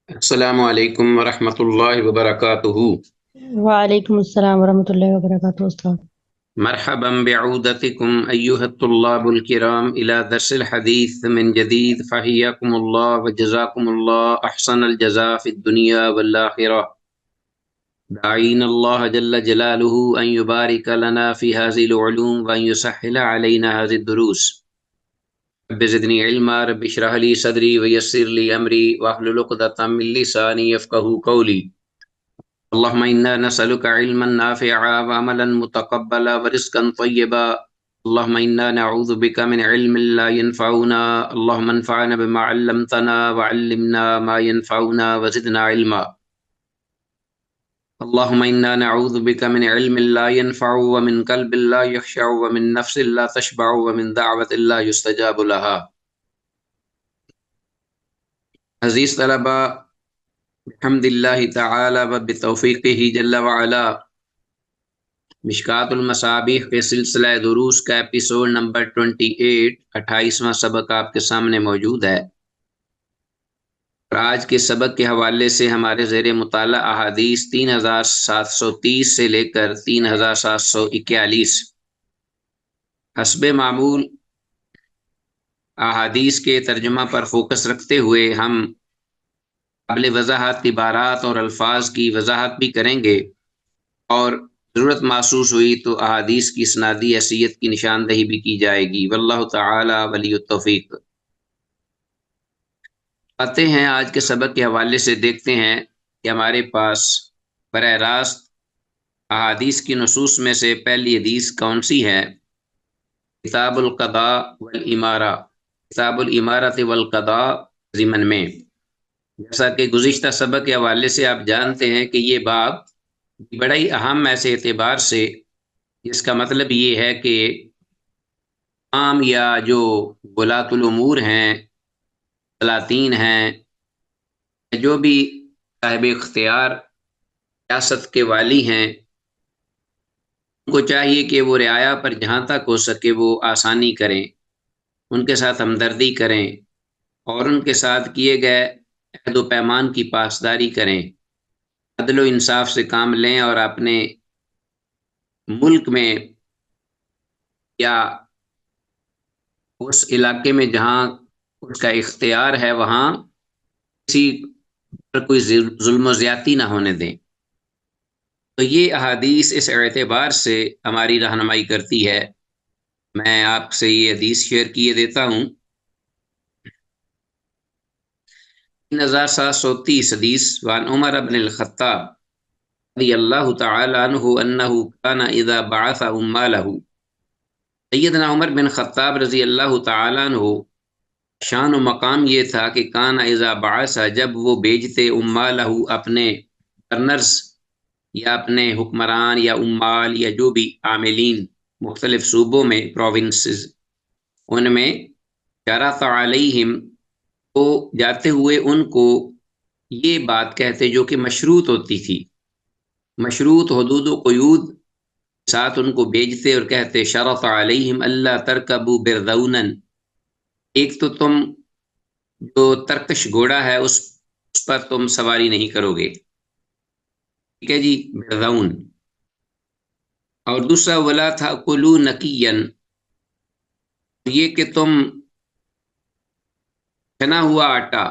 السلام علیکم ورحمۃ اللہ وبرکاتہ۔ وعلیکم السلام ورحمۃ اللہ وبرکاتہ استاد۔ مرحبا بعودتکم ایها الطلاب الکرام الى درس الحدیث من جدید فحیاکم اللہ وجزاکم اللہ احسن الجزاء فی الدنیا والآخرہ، داعین اللہ جل جلالہ ان یبارک لنا فی هذه العلوم وان یسهل علینا هذه الدروس۔ رب زدنی علما، رب اشرح لی صدری ویسر لی امری واحلل عقدۃ من لسانی یفقهوا قولی۔ اللهم إنا نسألك علما نافعا وعملا متقبلا ورزقا طيبا، اللهم إنا نعوذ بك من علم لا ينفعنا، اللهم انفعنا بما علمتنا وعلمنا ما ينفعنا وزدنا علما، اللهم إنا نعوذ بك من علم لا ينفع ومن قلب لا يخشع ومن نفس لا تشبع ومن دعوة لا يستجاب لها۔ عزیز طلبہ، بحمد اللہ تعالی و بتوفیقہ جل وعلا، مشکوٰۃ المصابیح کے سلسلہ دروس کا ایپیسوڈ نمبر 28، 28واں سبق آپ کے سامنے موجود ہے، اور آج کے سبق کے حوالے سے ہمارے زیر مطالعہ احادیث 3730 سے لے کر 3741 حسب معمول احادیث کے ترجمہ پر فوکس رکھتے ہوئے ہم قابل وضاحت عبارات اور الفاظ کی وضاحت بھی کریں گے، اور ضرورت محسوس ہوئی تو احادیث کی اسنادی حیثیت کی نشاندہی بھی کی جائے گی۔ واللہ تعالی ولی التوفیق۔ آتے ہیں آج کے سبق کے حوالے سے، دیکھتے ہیں کہ ہمارے پاس براہ راست احادیث کی نصوص میں سے پہلی حدیث کون سی ہے؟ کتاب القضاء والامارہ، کتاب الامارۃ والقضاء ضمن میں، جیسا کہ گزشتہ سبق کے حوالے سے آپ جانتے ہیں کہ یہ باب بڑا ہی اہم ایسے اعتبار سے، جس کا مطلب یہ ہے کہ عام یا جو ولاۃ الامور ہیں، سلاطین ہیں، جو بھی صاحب اختیار ریاست کے والی ہیں، ان کو چاہیے کہ وہ رعایا پر جہاں تک ہو سکے وہ آسانی کریں، ان کے ساتھ ہمدردی کریں، اور ان کے ساتھ کیے گئے عہد و پیمان کی پاسداری کریں، عدل و انصاف سے کام لیں، اور اپنے ملک میں یا اس علاقے میں جہاں اس کا اختیار ہے وہاں کسی پر کوئی ظلم و زیادتی نہ ہونے دیں۔ تو یہ احادیث اس اعتبار سے ہماری رہنمائی کرتی ہے۔ میں آپ سے یہ حدیث شیئر کیے دیتا ہوں۔ 3730 حدیث، وعن عمر بن الخطاب رضی اللہ تعالی عنہ انہ کان اذا بعث عمالہ، سیدنا عمر بن خطاب رضی اللہ تعالی عنہ شان و مقام یہ تھا کہ کان اذا بعث، جب وہ بھیجتے عمالہ اپنے گورنرز یا اپنے حکمران یا عمال یا جو بھی عاملین مختلف صوبوں میں، پروونسز، ان میں شرط علیہم، تو جاتے ہوئے ان کو یہ بات کہتے جو کہ مشروط ہوتی تھی، مشروط حدود و قیود ساتھ ان کو بھیجتے اور کہتے شرط علیہم اللہ ترکبوا برذونا، ایک تو تم جو ترکش گھوڑا ہے اس پر تم سواری نہیں کرو گے، ٹھیک ہے جی، برذون، اور دوسرا ولا تاکلوا نقیا، یہ کہ تم چھنا ہوا آٹا،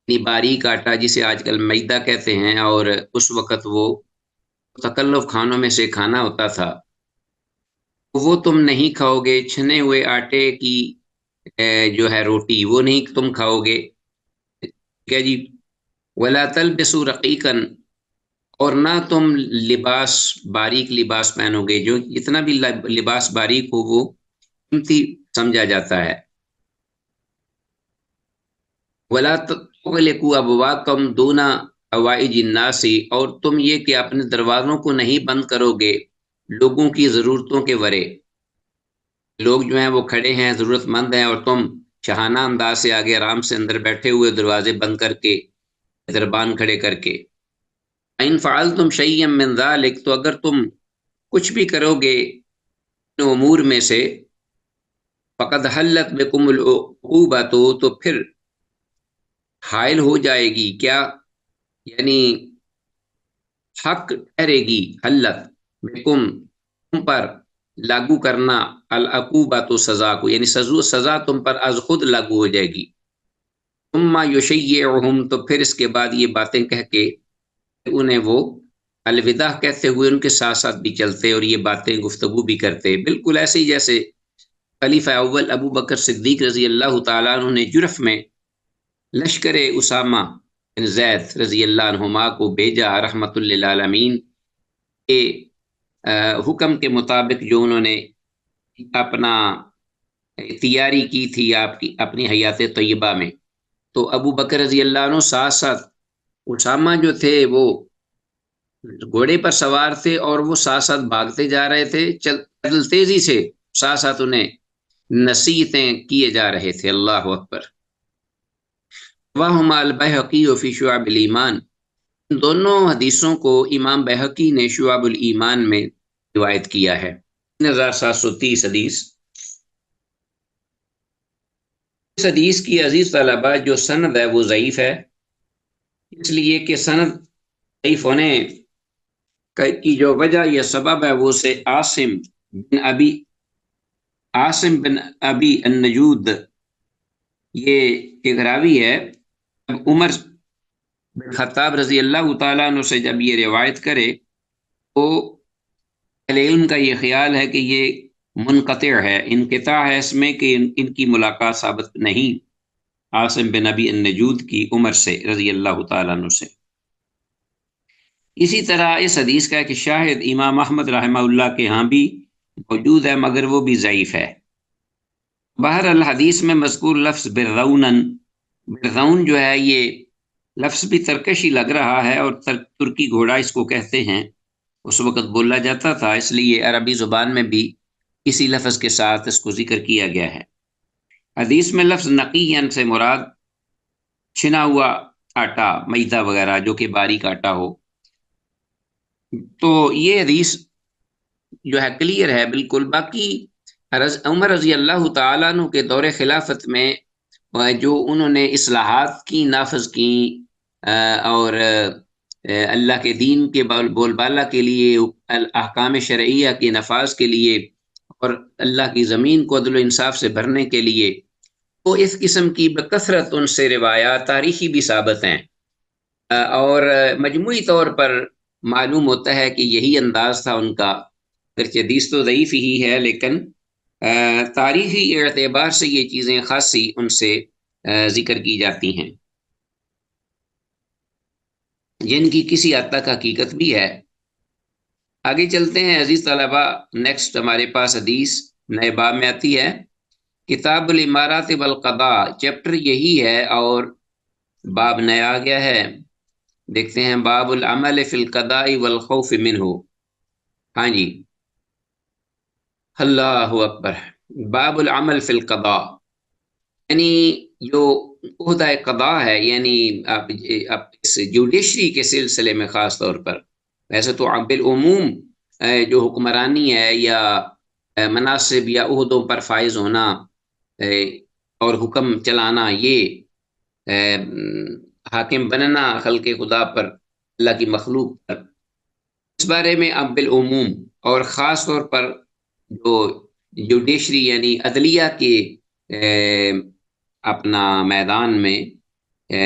یعنی باریک آٹا جسے آج کل میدا کہتے ہیں، اور اس وقت وہ تکلف کھانوں میں سے کھانا ہوتا تھا، وہ تم نہیں کھاؤ گے، چھنے ہوئے آٹے کی جو ہے روٹی وہ نہیں تم کھاؤ گے، ٹھیک ہے جی۔ ولا تلبسوا رقیقا، اور نہ تم لباس باریک لباس پہنو گے، جو جتنا بھی لباس باریک ہو وہ قیمتی سمجھا جاتا ہے۔ ولا تغلقوا ابوابکم دون حوائج الناس، اور تم یہ کہ اپنے دروازوں کو نہیں بند کرو گے لوگوں کی ضرورتوں کے ورے، لوگ جو ہیں وہ کھڑے ہیں، ضرورت مند ہیں، اور تم شاہانہ انداز سے آگے آرام سے اندر بیٹھے ہوئے دروازے بند کر کے، دربان کھڑے کر کے۔ ان فعلتم شیئا من ذلک، تو اگر تم کچھ بھی کرو گے ان امور میں سے، فقد حلت بکم العقوبۃ، تو پھر حائل ہو جائے گی کیا، یعنی حق ٹھہرے گی، حلت بکم تم پر، لاگو کرنا العقوبہ تو سزا کو، یعنی سزا تم پر از خود لاگو ہو جائے گی۔ ثم یشیعہم، تو پھر اس کے بعد یہ باتیں کہہ کے انہیں وہ الوداع کہتے ہوئے ان کے ساتھ ساتھ بھی چلتے اور یہ باتیں گفتگو بھی کرتے، بالکل ایسے ہی جیسے خلیفہ اول ابو بکر صدیق رضی اللہ تعالیٰ عنہ نے جرف میں لشکر اسامہ بن زید رضی اللہ عنہما کو بھیجا رحمت للعالمین کے حکم کے مطابق، جو انہوں نے اپنا تیاری کی تھی آپ کی اپنی حیات طیبہ میں، تو ابو بکر رضی اللہ عنہ ساتھ ساتھ، اسامہ جو تھے وہ گھوڑے پر سوار تھے اور وہ ساتھ ساتھ بھاگتے جا رہے تھے، چل تیزی سے، ساتھ ساتھ انہیں نصیحتیں کیے جا رہے تھے۔ اللہ اکبر۔ وہما البیہقی فی شعب الایمان، ان دونوں حدیثوں کو امام بہقی نے شعب الایمان میں روایت کیا ہے۔ 3730 حدیث۔ اس حدیث کی عزیز طلبہ جو سند ہے وہ ضعیف ہے، اس لیے کہ سند ضعیف ہونے کی جو وجہ یا سبب ہے وہ سے عاصم بن ابی النجود، یہ ایک راوی ہے۔ عمر بن خطاب رضی اللہ تعالیٰ عنہ سے جب یہ روایت کرے تو اہل علم کا یہ خیال ہے کہ یہ منقطع ہے، انقطاع ہے اس میں، کہ ان کی ملاقات ثابت نہیں عاصم بن ابی النجود کی عمر سے رضی اللہ تعالیٰ عنہ سے۔ اسی طرح اس حدیث کا ایک شاہد امام احمد رحمہ اللہ کے ہاں بھی موجود ہے، مگر وہ بھی ضعیف ہے۔ الحدیث میں مذکور لفظ برغون جو ہے یہ لفظ بھی ترکشی لگ رہا ہے، اور ترکی گھوڑا اس کو کہتے ہیں، اس وقت بولا جاتا تھا، اس لیے عربی زبان میں بھی اسی لفظ کے ساتھ اس کو ذکر کیا گیا ہے۔ حدیث میں لفظ نقیًا سے مراد چھنا ہوا آٹا، میدا وغیرہ جو کہ باریک آٹا ہو، تو یہ حدیث جو ہے کلیئر ہے بالکل۔ باقی عمر رضی اللہ تعالیٰ عنہ کے دور خلافت میں جو انہوں نے اصلاحات کی، نافذ کی، اور اللہ کے دین کے بول بالا کے لیے، احکام شرعیہ کے نفاذ کے لیے، اور اللہ کی زمین کو عدل و انصاف سے بھرنے کے لیے، تو اس قسم کی بکثرت ان سے روایات تاریخی بھی ثابت ہیں، اور مجموعی طور پر معلوم ہوتا ہے کہ یہی انداز تھا ان کا۔ اگرچہ حدیث تو ضعیف ہی ہے، لیکن تاریخی اعتبار سے یہ چیزیں خاصی ان سے ذکر کی جاتی ہیں، جن کی کسی حد تک حقیقت بھی ہے۔ آگے چلتے ہیں عزیز طلبہ، نیکسٹ ہمارے پاس حدیث نئے باب میں آتی ہے، کتاب الامارات والقضاء، چیپٹر یہی ہے اور باب نیا آ گیا ہے۔ دیکھتے ہیں، باب العمل فی القضاء والخوف منہ۔ ہاں جی، اللہ اکبر۔ باب العمل فی القضاء، یعنی جو عہدہ قضاء ہے، یعنی اس جوڈیشری کے سلسلے میں خاص طور پر، ویسے تو بالعموم جو حکمرانی ہے یا مناصب یا عہدوں پر فائز ہونا اور حکم چلانا، یہ حاکم بننا خلق خدا پر، اللہ کی مخلوق پر، اس بارے میں اب بالعموم، اور خاص طور پر جو جوڈیشری یعنی عدلیہ کے اپنا میدان میں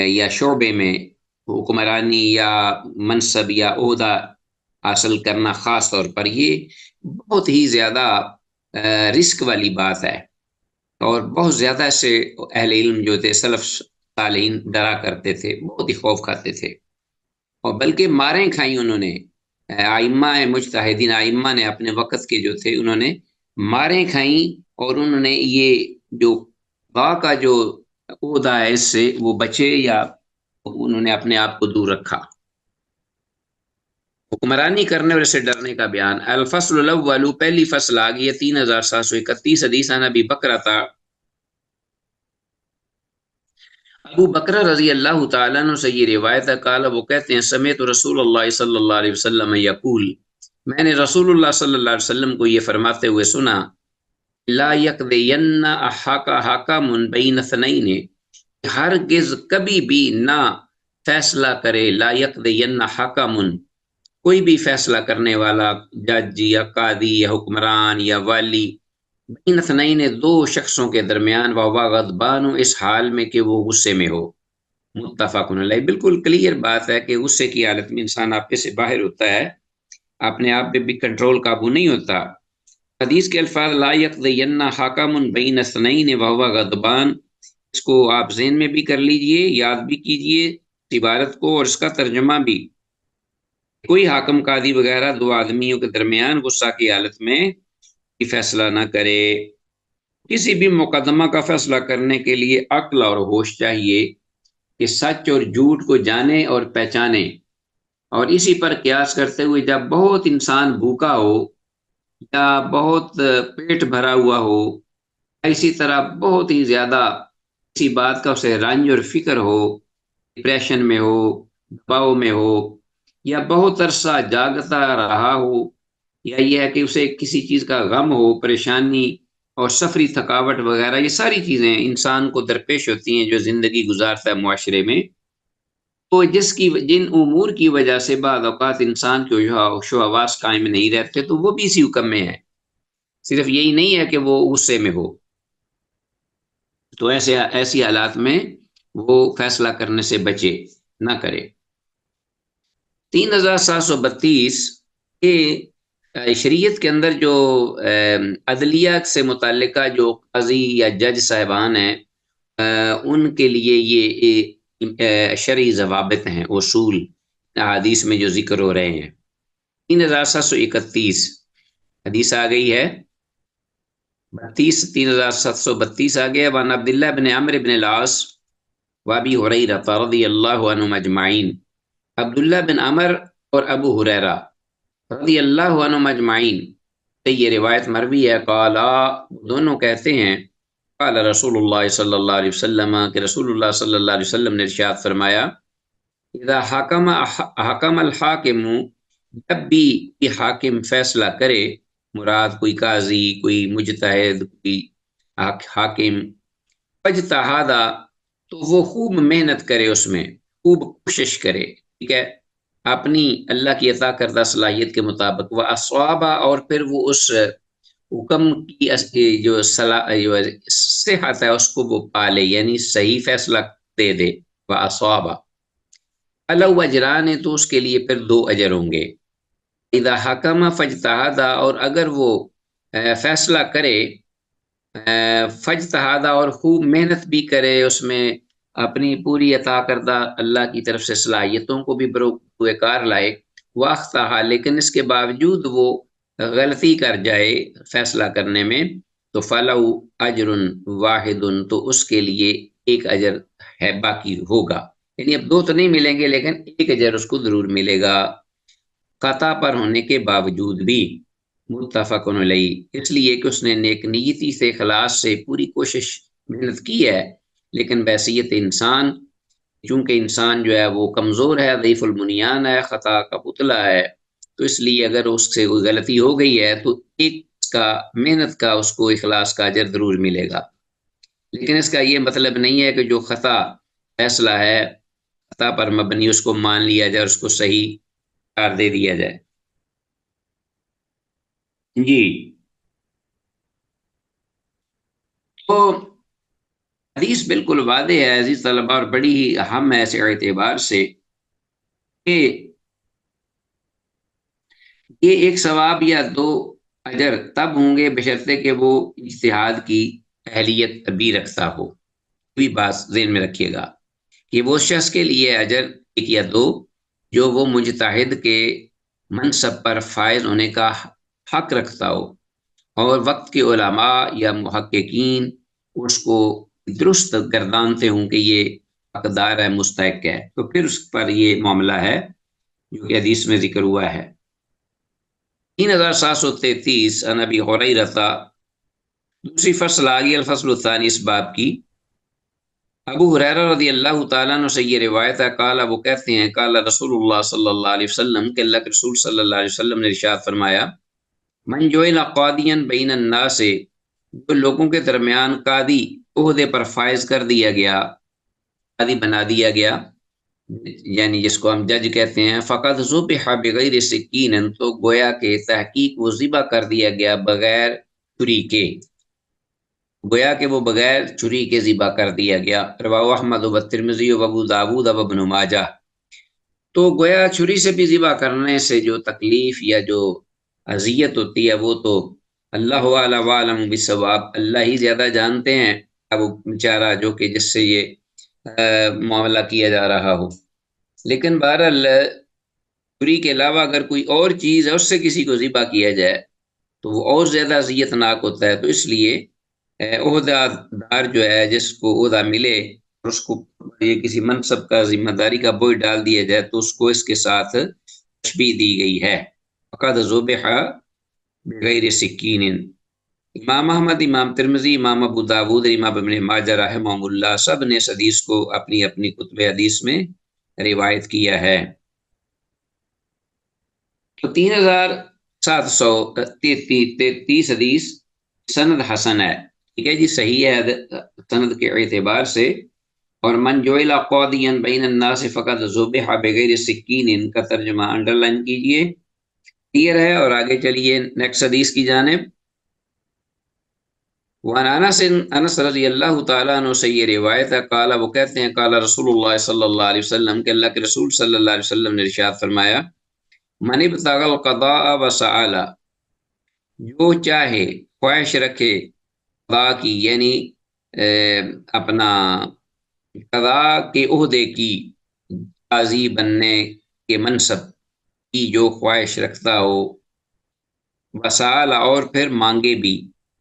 یا شعبے میں حکمرانی یا منصب یا عہدہ حاصل کرنا، خاص طور پر یہ بہت ہی زیادہ رسک والی بات ہے، اور بہت زیادہ سے اہل علم جو تھے، سلف صالحین، ڈرا کرتے تھے، بہت ہی خوف کھاتے تھے، اور بلکہ ماریں کھائیں انہوں نے۔ ائمہ مجتہدین، ائمہ نے اپنے وقت کے جو تھے، انہوں نے ماریں کھائیں، اور انہوں نے یہ جو قضاء کا جو عہدہ ہے اس سے وہ بچے، یا انہوں نے اپنے آپ کو دور رکھا۔ حکمرانی کرنے اور اسے ڈرنے کا بیان۔ الفصل الاول، پہلی فصل آ گئی ہے، 3731 حدیث۔ عن ابی بکرہ، ابو بکر رضی اللہ تعالیٰ عنہ سے یہ روایت ہے، قال، وہ کہتے ہیں، سمعت رسول اللہ صلی اللہ علیہ وسلم یقول، میں نے رسول اللہ صلی اللہ علیہ وسلم کو یہ فرماتے ہوئے سنا، لا یقضین حکم بین اثنین، ہرگز کبھی بھی نہ فیصلہ کرے، لا یقضین حکم، کوئی بھی فیصلہ کرنے والا، جج یا قاضی یا حکمران یا والی، بین اثنین، دو شخصوں کے درمیان، وہو غضبان، اس حال میں کہ وہ غصے میں ہو، متفق علیہ۔ بالکل کلیئر بات ہے کہ غصے کی حالت میں انسان آپ سے باہر ہوتا ہے، اپنے آپ پہ بھی کنٹرول قابو نہیں ہوتا۔ حدیث کے الفاظ لا یقضین حکم بین اثنین وہو غضبان، اس کو آپ ذہن میں بھی کر لیجئے، یاد بھی کیجئے عبارت کو، اور اس کا ترجمہ بھی، کوئی حاکم قاضی وغیرہ دو آدمیوں کے درمیان غصہ کی حالت میں فیصلہ نہ کرے۔ کسی بھی مقدمہ کا فیصلہ کرنے کے لیے عقل اور ہوش چاہیے کہ سچ اور جھوٹ کو جانے اور پہچانے، اور اسی پر قیاس کرتے ہوئے جب بہت انسان بھوکا ہو یا بہت پیٹ بھرا ہوا ہو، اسی طرح بہت ہی زیادہ کسی بات کا اسے رنج اور فکر ہو، ڈپریشن میں ہو، دباؤ میں ہو، یا بہت عرصہ جاگتا رہا ہو، یا یہ ہے کہ اسے کسی چیز کا غم ہو، پریشانی اور سفری تھکاوٹ وغیرہ، یہ ساری چیزیں انسان کو درپیش ہوتی ہیں جو زندگی گزارتا ہے معاشرے میں، تو جن امور کی وجہ سے بعض اوقات انسان کے ہوش و حواس قائم نہیں رہتے، تو وہ بھی اسی حکم میں ہے، صرف یہی نہیں ہے کہ وہ غصے میں ہو، تو ایسی حالات میں وہ فیصلہ کرنے سے بچے، نہ کرے۔ 3732 کے شریعت کے اندر جو عدلیہ سے متعلقہ جو قاضی یا جج صاحبان ہیں، ان کے لیے یہ شرعی ضوابط ہیں، اصول حدیث میں جو ذکر ہو رہے ہیں۔ 3731 حدیث آ گئی ہے، 3732 آ گیا۔ وعن عبداللہ بن عمرو بن العاص وابی ہریرہ رضی اللہ عنہم اجمعین، عبداللہ بن عمر اور ابو ہریرہ رضی اللہ عنہم اجمعین سے یہ روایت مروی ہے، قالا، دونوں کہتے ہیں، قال رسول اللہ صلی اللہ علیہ وسلم، کہ رسول اللہ صلی اللہ علیہ وسلم نے ارشاد فرمایا، اذا حکم الحاکم، جب بھی یہ حاکم فیصلہ کرے، مراد کوئی قاضی، کوئی مجتہد، کوئی حاکم، فاجتہد، تو وہ خوب محنت کرے، اس میں خوب کوشش کرے، ٹھیک ہے، اپنی اللہ کی عطا کردہ صلاحیت کے مطابق، وہ اصوابہ، اور پھر وہ اس حکم کی جو صحت ہے اس کو وہ پالے، یعنی صحیح فیصلہ دے دے، وہ اصوابہ، فلو اجران، تو اس کے لیے پھر 2 اجر ہوں گے، اذا حکم فاجتہد، اور اگر وہ فیصلہ کرے، فاجتہد، اور خوب محنت بھی کرے، اس میں اپنی پوری عطا کردہ اللہ کی طرف سے صلاحیتوں کو بھی بروئے کار لائے، واخطأ، لیکن اس کے باوجود وہ غلطی کر جائے فیصلہ کرنے میں، تو فلو اجر واحد، تو اس کے لیے 1 اجر ہے، باقی ہوگا، یعنی اب 2 تو نہیں ملیں گے لیکن 1 اجر اس کو ضرور ملے گا، خطا پر ہونے کے باوجود بھی، متفق علیہ، اس لیے کہ اس نے نیک نیتی سے، اخلاص سے پوری کوشش محنت کی ہے، لیکن بحیثیت انسان، چونکہ انسان جو ہے وہ کمزور ہے، ضعیف البنیان ہے، خطا کا پتلا ہے، تو اس لیے اگر اس سے کوئی غلطی ہو گئی ہے تو ایک کا محنت کا اس کو اخلاص کا اجر ضرور ملے گا، لیکن اس کا یہ مطلب نہیں ہے کہ جو خطا فیصلہ ہے، خطا پر مبنی، اس کو مان لیا جائے، اس کو صحیح قرار دے دیا جائے۔ جی، تو حدیث بالکل واضح ہے عزیز طلبہ، اور بڑی ہی اہم ہے ایسے اعتبار سے کہ یہ 1 ثواب یا 2 اجر تب ہوں گے بشرطے کہ وہ اجتہاد کی اہلیت بھی رکھتا ہو، بھی بات ذہن میں رکھیے گا کہ وہ شخص کے لیے اجر 1 یا 2 جو وہ مجتہد کے منصب پر فائز ہونے کا حق رکھتا ہو، اور وقت کے علماء یا محققین اس کو درست گردانتے ہوں کہ یہ حقدار ہے، مستحق ہے، تو پھر اس پر یہ معاملہ ہے جو کہ حدیث میں ذکر ہوا ہے۔ 3733 عن ابی ہریرہ، دوسری فصل آ گئی، الفصل الثانی اس باب کی، ابو ہریرہ رضی اللہ تعالیٰ عنہ سے یہ روایت ہے، قال، وہ کہتے ہیں، قال رسول اللہ صلی اللہ علیہ وسلم، کہ اللہ کے رسول صلی اللہ علیہ وسلم نے ارشاد فرمایا، من جعل قاضیا بین الناس، جو لوگوں کے درمیان قاضی عہدے پر فائز کر دیا گیا، قاضی بنا دیا گیا، یعنی جس کو ہم جج کہتے ہیں، فقط ذبح بغیر سکین، تو گویا کہ تحقیق وہ ذبح کر دیا گیا بغیر چھری کے، گویا کہ وہ بغیر چھری کے ذبح کر دیا گیا۔ رواه احمد و ترمذی و ابو داود و ابن ماجہ۔ تو گویا چھری سے بھی ذبح کرنے سے جو تکلیف یا جو اذیت ہوتی ہے وہ تو اللہ اعلم عالم بالصواب، اللہ ہی زیادہ جانتے ہیں، اب وہ بیچارہ جو کہ جس سے یہ معاملہ کیا جا رہا ہو۔ لیکن بہرحال چھری کے علاوہ اگر کوئی اور چیز ہے اس سے کسی کو ذبح کیا جائے تو وہ اور زیادہ اذیت ناک ہوتا ہے، تو اس لیے عہدہ دار جو ہے، جس کو عہدہ ملے، اس کو یہ کسی منصب کا ذمہ داری کا بوجھ ڈال دیا جائے تو اس کو اس کے ساتھ تشبیہ دی گئی ہے، فقد ذبح بغیر سکین۔ امام احمد، امام ترمذی، امام ابو داود، امام ابن ماجہ رحمہ اللہ سب نے اس حدیث کو اپنی اپنی کتب حدیث میں روایت کیا ہے۔ تو 3733 حدیث سند حسن ہے، ٹھیک ہے جی، صحیح ہے سند کے اعتبار سے۔ اور من جعل قاضیا بین الناس فقد ذبح بغیر سکین کا ترجمہ انڈر لائن کیجئے، کلیئر ہے۔ اور آگے چلیے نیکسٹ حدیث کی جانب۔ وعن انس رضی اللہ تعالیٰ عنہ سے یہ روایت ہے، قال، وہ کہتے ہیں، قال رسول اللہ صلی اللہ علیہ وسلم، کہ اللہ کے رسول صلی اللہ علیہ وسلم نے ارشاد فرمایا، من ابتغى القضاء وسأل، جو چاہے، خواہش رکھے قضاء کی، یعنی اپنا قضاء کے عہدے کی، قاضی بننے کے منصب کی جو خواہش رکھتا ہو، وسأل، اور پھر مانگے بھی،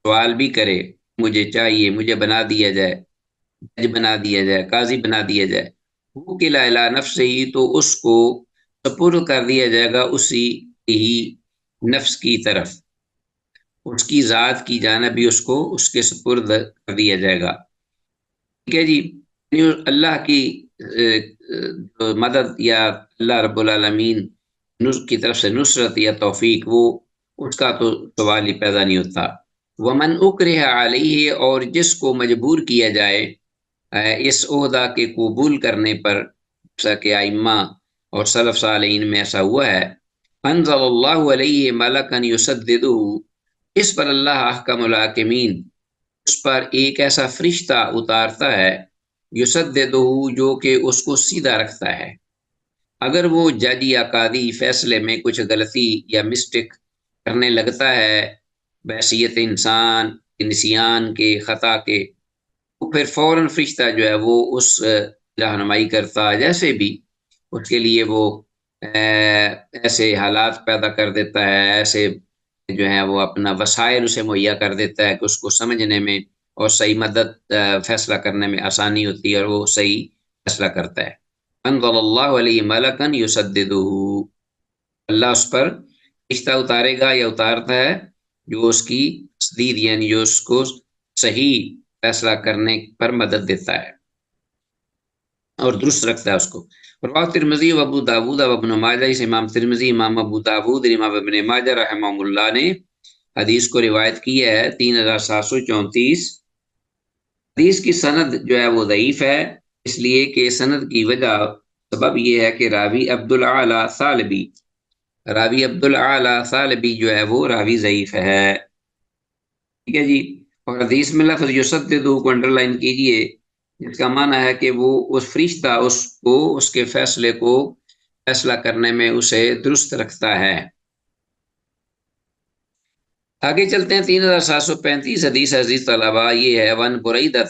سوال بھی کرے، مجھے چاہیے، مجھے بنا دیا جائے، جج بنا دیا جائے، قاضی بنا دیا جائے، وکل الی نفسہ، تو اس کو سپرد کر دیا جائے گا اسی ہی نفس کی طرف، اس کی ذات کی جانب بھی اس کو اس کے سپرد کر دیا جائے گا، ٹھیک ہے جی۔ اللہ کی مدد یا اللہ رب العالمین کی طرف سے نصرت یا توفیق، وہ اس کا تو سوال ہی پیدا نہیں ہوتا۔ ومن اکرہ علیہ، اور جس کو مجبور کیا جائے اس عہدہ کے قبول کرنے پر، جیسا کہ ائمہ اور سلف صالحین میں ایسا ہوا ہے، انزل اللہ علیہ ملکا یسددہ، اس پر اللہ احکم الحاکمین، اس پر ایک ایسا فرشتہ اتارتا ہے، یسددہ، جو کہ اس کو سیدھا رکھتا ہے۔ اگر وہ جج یا قاضی فیصلے میں کچھ غلطی یا مسٹیک کرنے لگتا ہے بحیثیت انسان نسیان کے، خطا کے، تو پھر فوراً فرشتہ جو ہے وہ اس رہنمائی کرتا ہے، جیسے بھی اس کے لیے وہ ایسے حالات پیدا کر دیتا ہے، ایسے جو ہے وہ اپنا وسائل اسے مہیا کر دیتا ہے کہ اس کو سمجھنے میں اور صحیح مدد فیصلہ کرنے میں آسانی ہوتی ہے اور وہ صحیح فیصلہ کرتا ہے۔ انزل اللہ علیہ ملکا یسددہ، اللہ اس پر رشتہ اتارے گا یا اتارتا ہے جو اس کی تسدید، یعنی جو اس کو صحیح فیصلہ کرنے پر مدد دیتا ہے اور درست رکھتا ہے اس کو۔ رواه ترمذی و ابو داود و ابن ماجہ، اس امام ترمذی، امام ابو داود، امام ابن ماجہ رحمہ اللہ نے حدیث کو روایت کی ہے 3734۔ حدیث کی سند جو ہے وہ ضعیف ہے، اس لیے کہ سند کی وجہ، سبب یہ ہے کہ راوی عبدالعالی ثالبی، راوی عبدالعالی ثالبی جو ہے وہ راوی ضعیف ہے، ٹھیک ہے جی۔ اور حدیث میں لفظ یسددہ کو انڈر لائن کیجئے، جس کا معنی ہے کہ وہ اس فرشتہ اس کو اس کے فیصلے کو فیصلہ کرنے میں اسے درست رکھتا ہے۔ آگے چلتے ہیں 3735 حدیث، عزیز طلبہ، یہ ہے ون بریدہ،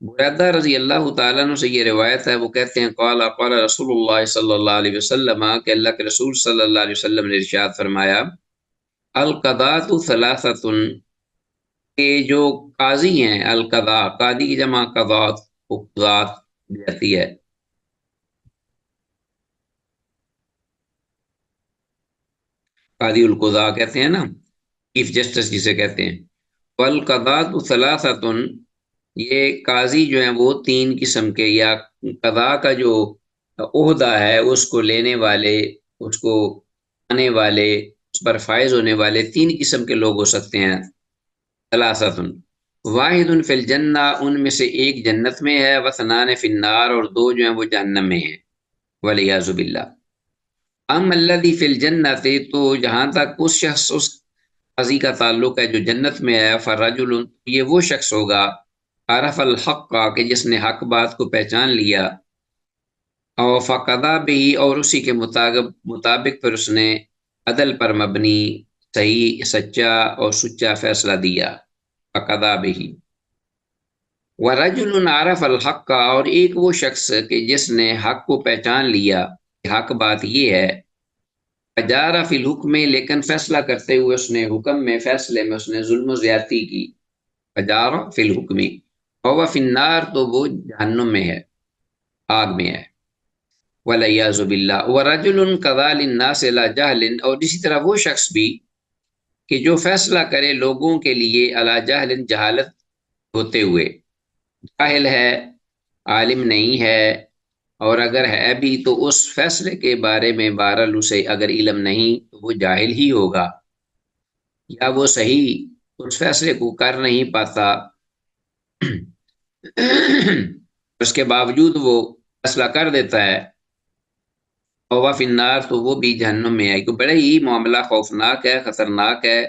بریدہ رضی اللہ تعالیٰ عنہ سے یہ روایت ہے، وہ کہتے ہیں، قال قال رسول اللہ صلی اللہ علیہ وسلم، کہ اللہ کے رسول صلی اللہ علیہ وسلم نے ارشاد فرمایا، القضاۃ ثلاثۃ، کہ جو قاضی ہیں، القضاء، قاضی کی جمع قضات، قضات بھی آتی ہے، قاضی القضاء کہتے ہیں نا، چیف جسٹس جسے کہتے ہیں۔ والقضاۃ ثلاثۃ، یہ قاضی جو ہیں وہ تین قسم کے، یا قضاء کا جو عہدہ ہے اس کو لینے والے، اس کو آنے والے، اس پر فائز ہونے والے تین قسم کے لوگ ہو سکتے ہیں، ثلاثۃ۔ واحد فی الجنہ، ان میں سے ایک جنت میں ہے، واثنان فی النار، اور دو جو ہیں وہ جہنم میں ہیں، والعیاذ باللہ۔ ام الذی فی الجنۃ، تو جہاں تک اس شخص اس قاضی کا تعلق ہے جو جنت میں ہے، فرجل، یہ وہ شخص ہوگا، عرف الحق کا، کہ جس نے حق بات کو پہچان لیا، اور فقدا بھی، اور اسی کے مطابق پھر اس نے عدل پر مبنی صحیح سچا اور سچا فیصلہ دیا، فقدا بھی۔ ورجل عرف الحق کا، اور ایک وہ شخص کہ جس نے حق کو پہچان لیا، حق بات یہ ہے، فجارہ فی الحکم، لیکن فیصلہ کرتے ہوئے اس نے حکم میں، فیصلے میں اس نے ظلم و زیادتی کی، فجارہ فی الحکم، اور فی النار، تو وہ جہنم میں ہے، آگ میں ہے، والعیاذ باللہ۔ ورجل قضى للناس لا جہل، اور اسی طرح وہ شخص بھی کہ جو فیصلہ کرے لوگوں کے لیے علی جہل، جہالت ہوتے ہوئے، جاہل ہے، عالم نہیں ہے، اور اگر ہے بھی تو اس فیصلے کے بارے میں بہرحال اسے اگر علم نہیں تو وہ جاہل ہی ہوگا، یا وہ صحیح اس فیصلے کو کر نہیں پاتا، اس کے باوجود وہ فیصلہ کر دیتا ہے، اور وہ فی النار، تو وہ بھی جہنم میں آئے، کہ بڑا ہی معاملہ خوفناک ہے، خطرناک ہے۔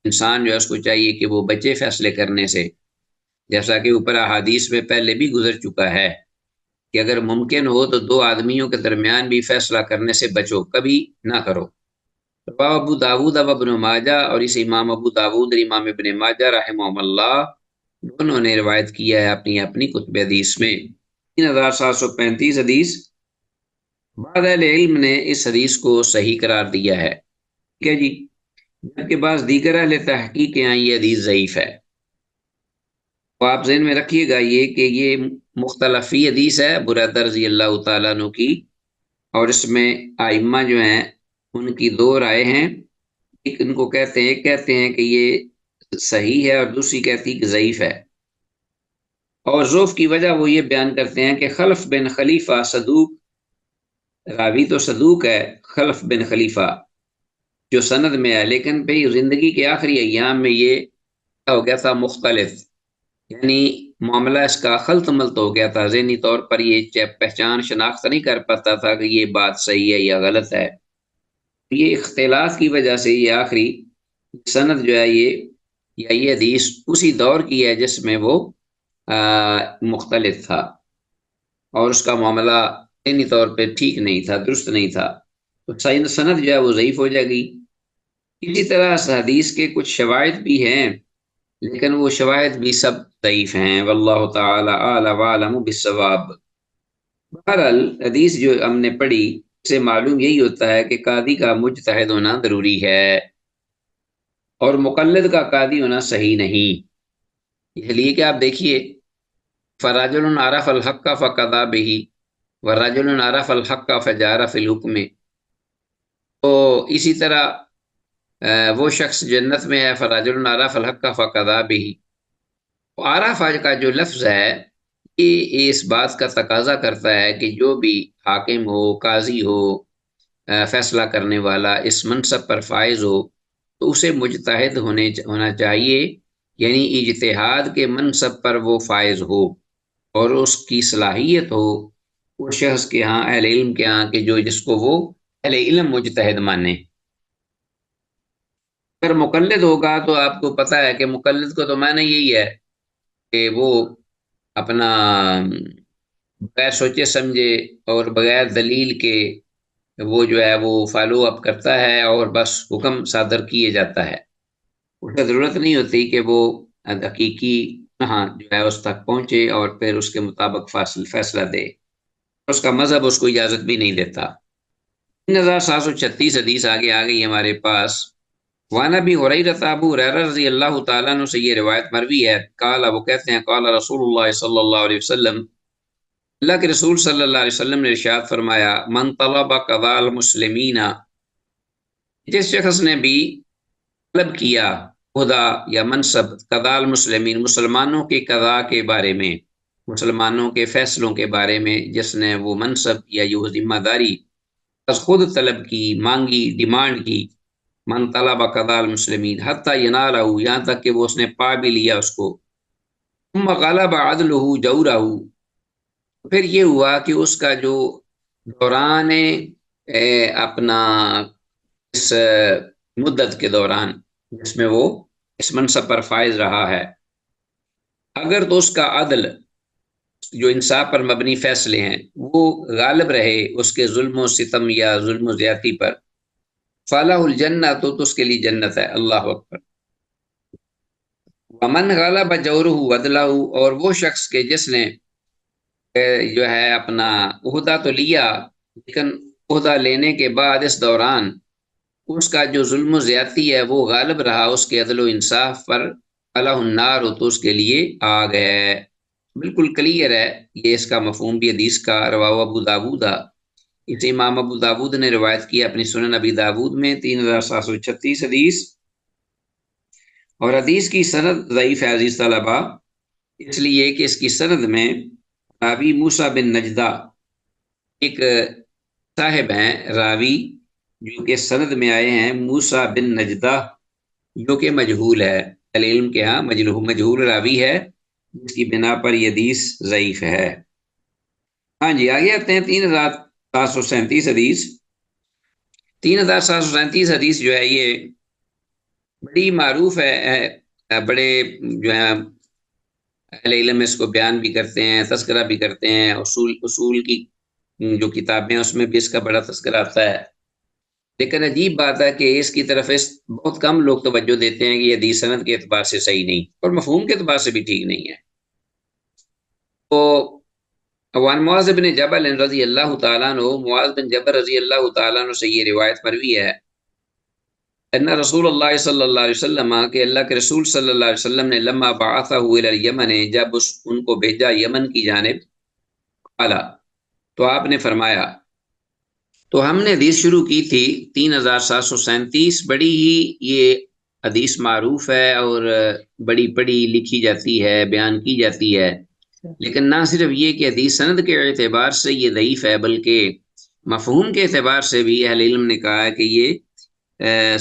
انسان جو ہے اس کو چاہیے کہ وہ بچے فیصلے کرنے سے، جیسا کہ اوپر احادیث میں پہلے بھی گزر چکا ہے کہ اگر ممکن ہو تو دو آدمیوں کے درمیان بھی فیصلہ کرنے سے بچو، کبھی نہ کرو۔ رواه ابو داود و ابن ماجہ، اور اس امام ابو داود اور امام ابن ماجہ رحمہم اللہ، دونوں نے روایت کیا ہے اپنی اپنی کتب حدیث میں۔ 3735 حدیث، بعض اہل علم نے اس حدیث کو صحیح قرار دیا ہے، ٹھیک ہے جی، جبکہ بعض دیگر اہل تحقیق کے یہاں یہ حدیث ضعیف ہے۔ تو آپ ذہن میں رکھیے گا یہ کہ یہ مختلفی حدیث ہے بریدہ رضی اللہ تعالیٰ عنہ کی، اور اس میں ائمہ جو ہیں ان کی دو رائے ہیں، ایک ان کو کہتے ہیں، ایک کہتے ہیں کہ یہ صحیح ہے، اور دوسری کہتی کہ ضعیف ہے، اور ضعف کی وجہ وہ یہ بیان کرتے ہیں کہ خلف بن خلیفہ صدوق، راوی تو صدوق ہے خلف بن خلیفہ جو سند میں ہے، لیکن بھئی زندگی کے آخری ایام میں یہ ہو گیا تھا مختلف، یعنی معاملہ اس کا خلط ملط ہو گیا تھا، ذہنی طور پر یہ پہچان شناخت نہیں کر پاتا تھا کہ یہ بات صحیح ہے یا غلط ہے۔ یہ اختلاف کی وجہ سے یہ آخری سند جو ہے یہ حدیث اسی دور کی ہے جس میں وہ مختلف تھا، اور اس کا معاملہ ذہنی طور پہ ٹھیک نہیں تھا، درست نہیں تھا، تو سند جو ہے وہ ضعیف ہو جائے گی۔ اسی طرح اس حدیث کے کچھ شواہد بھی ہیں، لیکن وہ شواہد بھی سب ضعیف ہیں، واللہ تعالی اعلی وعلم بالصواب۔ بہرحال حدیث جو ہم نے پڑھی سے معلوم یہی ہوتا ہے کہ قاضی کا مجتہد ہونا ضروری ہے، اور مقلد کا قاضی ہونا صحیح نہیں، اس لیے کہ آپ دیکھیے، فرجل عرف الحق فقضى به ورجل عرف الحق فجار فی الحکم، تو اسی طرح وہ شخص جنت میں ہے، فرجل عرف الحق فقضى به، عرف کا جو لفظ ہے یہ اس بات کا تقاضا کرتا ہے کہ جو بھی حاکم ہو، قاضی ہو، فیصلہ کرنے والا اس منصب پر فائز ہو تو اسے مجتہد ہونا چاہیے، یعنی اجتہاد کے منصب پر وہ فائز ہو، اور اس کی صلاحیت ہو اس شخص کے ہاں، اہل علم کے ہاں، کہ جو جس کو وہ اہل علم مجتہد مانے۔ اگر مقلد ہوگا تو آپ کو پتہ ہے کہ مقلد کو تو معنی یہی ہے کہ وہ اپنا بغیر سوچے سمجھے اور بغیر دلیل کے وہ جو ہے وہ فالو اپ کرتا ہے، اور بس حکم صادر کیے جاتا ہے، اسے ضرورت نہیں ہوتی کہ وہ حقیقی ہاں جو ہے اس تک پہنچے اور پھر اس کے مطابق فیصلہ دے، اس کا مذہب اس کو اجازت بھی نہیں دیتا۔ 3736 حدیث آگے آ گئی ہمارے پاس۔ وعن ابی ہریرہ، ابو ہریرہ رضی اللہ تعالیٰ عنہ سے یہ روایت مروی ہے، قال، وہ کہتے ہیں، قال رسول اللہ صلی اللہ علیہ وسلم، اللہ کے رسول صلی اللہ علیہ وسلم نے ارشاد فرمایا، من طلب قضاء المسلمین، جس شخص نے بھی طلب کیا خدا یا منصب قضاء المسلمین، مسلمانوں کے قضاء کے بارے میں، مسلمانوں کے فیصلوں کے بارے میں جس نے وہ منصب یا یہ ذمہ داری خود طلب کی، مانگی، ڈیمانڈ کی، من طلب قضاء المسلمین حتی ینالہ، یہاں تک کہ وہ اس نے پا بھی لیا اس کو، ثم غلب عدلہ جورہ، پھر یہ ہوا کہ اس کا جو دوران اپنا اس مدت کے دوران جس میں وہ اس منصب پر فائز رہا ہے، اگر تو اس کا عدل جو انصاف پر مبنی فیصلے ہیں وہ غالب رہے اس کے ظلم و ستم یا ظلم و زیادتی پر، فلاح الجنہ تو اس کے لیے جنت ہے۔ اللہ اکبر۔ ومن غلب جورہ عدلہ، اور وہ شخص کے جس نے جو ہے اپنا عہدہ تو لیا، لیکن عہدہ لینے کے بعد اس دوران اس کا جو ظلم و زیادتی ہے وہ غالب رہا اس کے عدل و انصاف پر، فلاح النار، تو اس کے لیے آگ ہے۔ بالکل کلیئر ہے یہ اس کا مفہوم بھی حدیث کا۔ رواہ ابو داود، اسے امام ابو داود نے روایت کیا اپنی سنن ابی داود میں 3736 حدیث، اور حدیث کی سند ضعیف ہے عزیز طلبہ، اس لیے کہ اس کی سند میں راوی موسیٰ بن نجدہ ایک صاحب ہیں، راوی جو کہ سند میں آئے ہیں موسیٰ بن نجدہ، جو کہ مجہول ہے، علم کے ہاں مجہول راوی ہے، جس کی بنا پر یہ حدیث ضعیف ہے۔ ہاں جی، آگے آتے ہیں 3737 حدیث۔ 3737 حدیث جو ہے یہ بڑی معروف ہے، بڑے جو ہے اہل علم اس کو بیان بھی کرتے ہیں، تذکرہ بھی کرتے ہیں، اصول کی جو کتابیں ہیں اس میں بھی اس کا بڑا تذکرہ آتا ہے، لیکن عجیب بات ہے کہ اس کی طرف بہت کم لوگ توجہ دیتے ہیں کہ یہ حدیث سند کے اعتبار سے صحیح نہیں اور مفہوم کے اعتبار سے بھی ٹھیک نہیں ہے۔ تو وعن معاذ بن جبل رضی اللہ تعالیٰ عنہ، معاذ بن جبل رضی اللہ تعالیٰ عنہ سے یہ روایت مروی ہے، ان رسول اللہ صلی اللہ علیہ وسلم، کہ اللہ کے رسول صلی اللہ علیہ وسلم نے لما بعثہ الی الیمن، جب ان کو بھیجا یمن کی جانب، قال، تو آپ نے فرمایا، تو ہم نے حدیث شروع کی تھی 3737، بڑی ہی یہ حدیث معروف ہے اور بڑی پڑھی لکھی جاتی ہے، بیان کی جاتی ہے، لیکن نہ صرف یہ کہ حدیث سند کے اعتبار سے یہ ضعیف ہے، بلکہ مفہوم کے اعتبار سے بھی اہل علم نے کہا ہے کہ یہ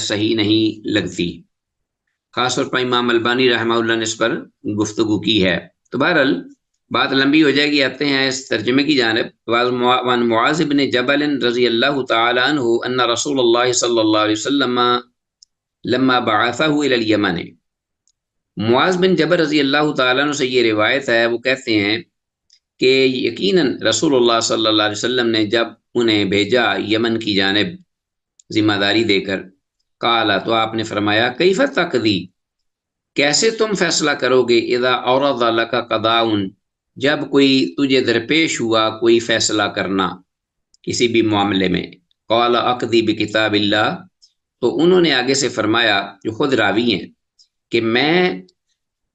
صحیح نہیں لگتی، خاص طور پر امام البانی رحمہ اللہ نے اس پر گفتگو کی ہے۔ تو بہرحال بات لمبی ہو جائے گی، آتے ہیں اس ترجمے کی جانب۔ وعن معاذ بن جبل رضی اللہ تعالی عنہ ان رسول اللہ صلی اللہ علیہ وسلم لما بعثہ الی الیمن، معاذ بن جبل رضی اللہ تعالیٰ عنہ سے یہ روایت ہے، وہ کہتے ہیں کہ یقیناً رسول اللہ صلی اللہ علیہ وسلم نے جب انہیں بھیجا یمن کی جانب ذمہ داری دے کر، قال، تو آپ نے فرمایا، کیف تقضی، کیسے تم فیصلہ کرو گے، اذا عرض لک قضاء، جب کوئی تجھے درپیش ہوا کوئی فیصلہ کرنا کسی بھی معاملے میں، قال اقضی بکتاب اللہ، تو انہوں نے آگے سے فرمایا، جو خود راوی ہیں، کہ میں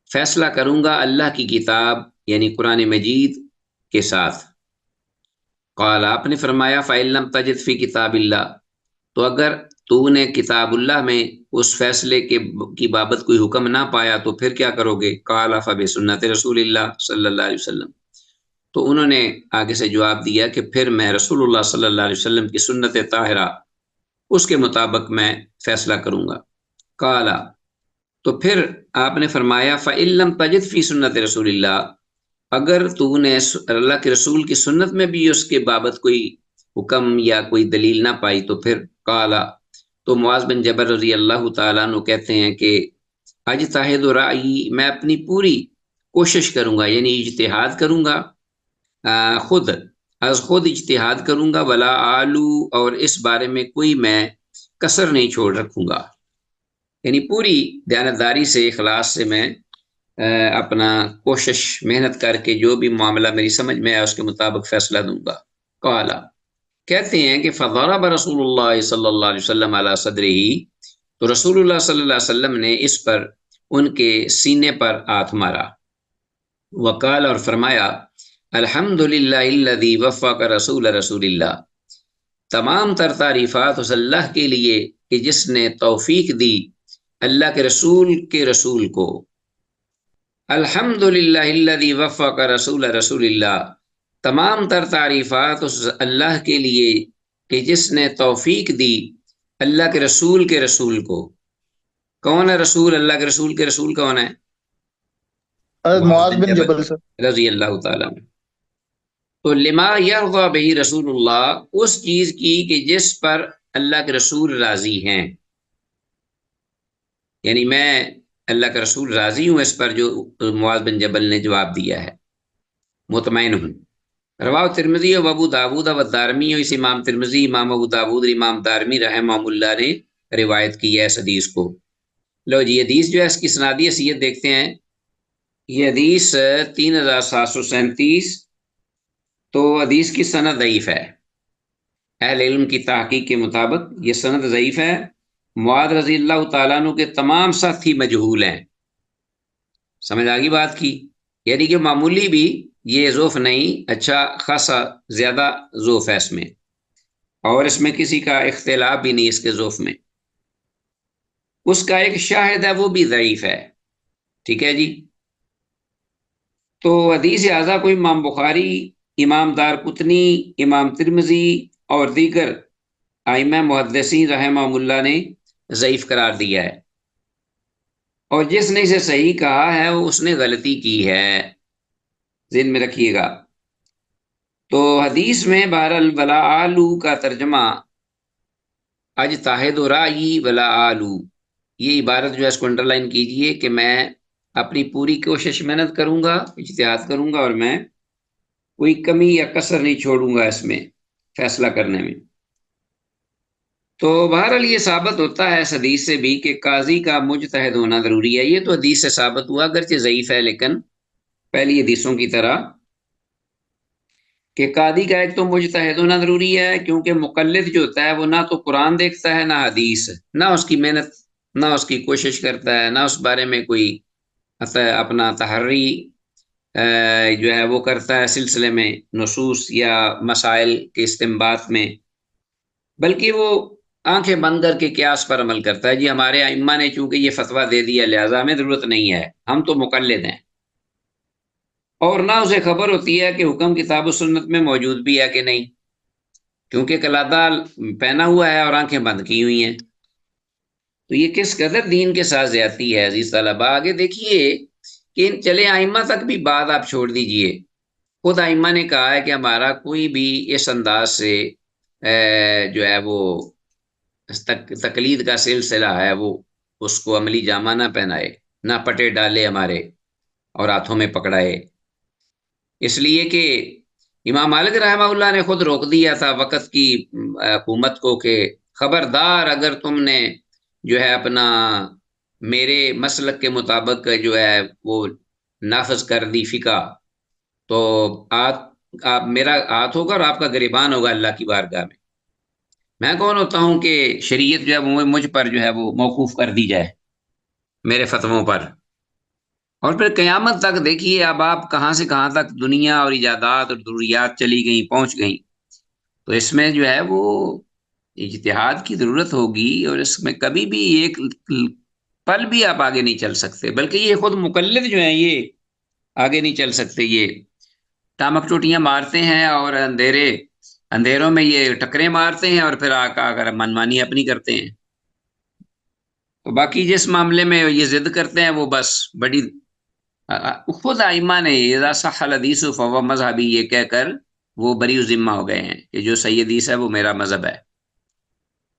فیصلہ کروں گا اللہ کی کتاب یعنی قرآن مجید کے ساتھ۔ قال، آپ نے فرمایا، فإن لم تجد فی کتاب اللہ، تو اگر تو نے کتاب اللہ میں اس فیصلے کی بابت کوئی حکم نہ پایا تو پھر کیا کرو گے؟ قال فبسنت رسول اللہ صلی اللہ علیہ وسلم، تو انہوں نے آگے سے جواب دیا کہ پھر میں رسول اللہ صلی اللہ علیہ وسلم کی سنت طاہرہ اس کے مطابق میں فیصلہ کروں گا۔ قال، تو پھر آپ نے فرمایا، فإن لم تجد فی سنت رسول اللہ، اگر تو نے اللہ کے رسول کی سنت میں بھی اس کے بابت کوئی حکم یا کوئی دلیل نہ پائی تو پھر، قال، تو معاذ بن جبل رضی اللہ تعالیٰ عنہ کہتے ہیں کہ اجتہد رأیی، میں اپنی پوری کوشش کروں گا، یعنی اجتہاد کروں گا، خود اجتہاد کروں گا، ولا آلو، اور اس بارے میں کوئی میں کسر نہیں چھوڑ رکھوں گا، یعنی پوری دیانتداری سے، اخلاص سے میں اپنا کوشش محنت کر کے جو بھی معاملہ میری سمجھ میں آیا اس کے مطابق فیصلہ دوں گا۔ قال، کہتے ہیں کہ فضرب رسول اللہ صلی اللہ علیہ وسلم علی صدرہ، تو رسول اللہ صلی اللہ علیہ وسلم نے اس پر ان کے سینے پر ہاتھ مارا، وقال، اور فرمایا، الحمدللہ الذی وفق رسول اللہ، تمام تر تعریفات اس اللہ کے لیے کہ جس نے توفیق دی اللہ کے رسول کو، الحمدللہ الذی وفق رسول اللہ، تمام تر تعریفات اس اللہ کے لیے کہ جس نے توفیق دی اللہ کے رسول کو۔ کون ہے رسول؟ اللہ کے رسول کون ہے؟ حضرت معاذ معاذ بن بن جبل جبل سے۔ رضی اللہ تعالیٰ عنہ۔ تو لما یرضی بہ رسول اللہ، اس چیز کی کہ جس پر اللہ کے رسول راضی ہیں، یعنی میں اللہ کا رسول راضی ہوں اس پر جو معاذ بن جبل نے جواب دیا ہے، مطمئن ہوں۔ رواہ ترمذی و ابو داود و دارمی، اور اس امام ترمذی، امام ابو داود اور امام دارمی رحمہ اللہ نے روایت کی ہے اس حدیث کو۔ لو جی، حدیث جو ہے اس کی سنادی حیثیت دیکھتے ہیں۔ یہ حدیث 3737، تو حدیث کی سند ضعیف ہے، اہل علم کی تحقیق کے مطابق یہ سند ضعیف ہے۔ معاذ رضی اللہ تعالیٰ عنہ کے تمام ساتھی مجہول ہیں۔ سمجھ آگی بات کی؟ یعنی کہ معمولی بھی یہ ضعف نہیں، اچھا خاصا زیادہ ضعف ہے اس میں، اور اس میں کسی کا اختلاف بھی نہیں اس کے ضعف میں۔ اس کا ایک شاہد ہے وہ بھی ضعیف ہے، ٹھیک ہے جی۔ تو حدیث اعضا کو امام بخاری، امام دار قطنی، امام ترمذی اور دیگر ائمہ محدثین رحمہ اللہ نے ضعیف قرار دیا ہے، اور جس نے اسے صحیح کہا ہے وہ اس نے غلطی کی ہے، ذہن میں رکھیے گا۔ تو حدیث میں بہرحال ولا آلو کا ترجمہ اجتہد رائی ولا آلو، یہ عبارت جو ہے اس کو انڈر لائن کیجئے کہ میں اپنی پوری کوشش محنت کروں گا، اجتہاد کروں گا، اور میں کوئی کمی یا کسر نہیں چھوڑوں گا اس میں فیصلہ کرنے میں۔ تو بہرحال یہ ثابت ہوتا ہے اس حدیث سے بھی کہ قاضی کا مجتہد ہونا ضروری ہے۔ یہ تو حدیث سے ثابت ہوا، اگرچہ ضعیف ہے لیکن پہلی حدیثوں کی طرح، کہ قاضی کا ایک تو مجتہد ہونا ضروری ہے، کیونکہ مقلد جو ہوتا ہے وہ نہ تو قرآن دیکھتا ہے نہ حدیث، نہ اس کی محنت، نہ اس کی کوشش کرتا ہے، نہ اس بارے میں کوئی اپنا تحری جو ہے وہ کرتا ہے سلسلے میں نصوص یا مسائل کے استنباط میں، بلکہ وہ آنکھیں بند کر کے قیاس پر عمل کرتا ہے۔ جی ہمارے ائمہ نے چونکہ یہ فتویٰ دے دیا لہٰذا ہمیں ضرورت نہیں ہے، ہم تو مقلد ہیں، اور نہ اسے خبر ہوتی ہے کہ حکم کتاب و سنت میں موجود بھی ہے کہ نہیں، کیونکہ کلادہ پہنا ہوا ہے اور آنکھیں بند کی ہوئی ہیں۔ تو یہ کس قدر دین کے ساتھ زیادتی ہے عزیز طلباء۔ آگے دیکھیے کہ چلے ائمہ تک بھی بات آپ چھوڑ دیجئے، خود ائمہ نے کہا ہے کہ ہمارا کوئی بھی اس انداز سے جو ہے وہ تقلید کا سلسلہ ہے وہ اس کو عملی جامہ نہ پہنائے، نہ پٹے ڈالے ہمارے اور ہاتھوں میں پکڑائے، اس لیے کہ امام مالک رحمہ اللہ نے خود روک دیا تھا وقت کی حکومت کو کہ خبردار اگر تم نے جو ہے اپنا میرے مسلک کے مطابق جو ہے وہ نافذ کر دی فقہ، تو آپ میرا ہاتھ ہوگا اور آپ کا گریبان ہوگا اللہ کی بارگاہ میں کون ہوتا ہوں کہ شریعت جو ہے وہ مجھ پر جو ہے وہ موقوف کر دی جائے میرے فتووں پر۔ اور پھر قیامت تک دیکھیے اب آپ کہاں سے کہاں تک دنیا اور ایجادات اور ضروریات چلی گئیں، پہنچ گئیں، تو اس میں جو ہے وہ اجتہاد کی ضرورت ہوگی، اور اس میں کبھی بھی ایک پل بھی آپ آگے نہیں چل سکتے، بلکہ یہ خود مقلد جو ہیں یہ آگے نہیں چل سکتے، یہ ٹامک ٹوٹیاں مارتے ہیں اور اندھیروں میں یہ ٹکریں مارتے ہیں اور پھر اگر منمانی اپنی کرتے ہیں۔ تو باقی جس معاملے میں یہ ضد کرتے ہیں وہ بس بڑی خود ائمہ نے اذا صح الحدیث فهو مذہبی یہ کہہ کر وہ بری ذمہ ہو گئے ہیں کہ جو صحیح حدیث ہے وہ میرا مذہب ہے۔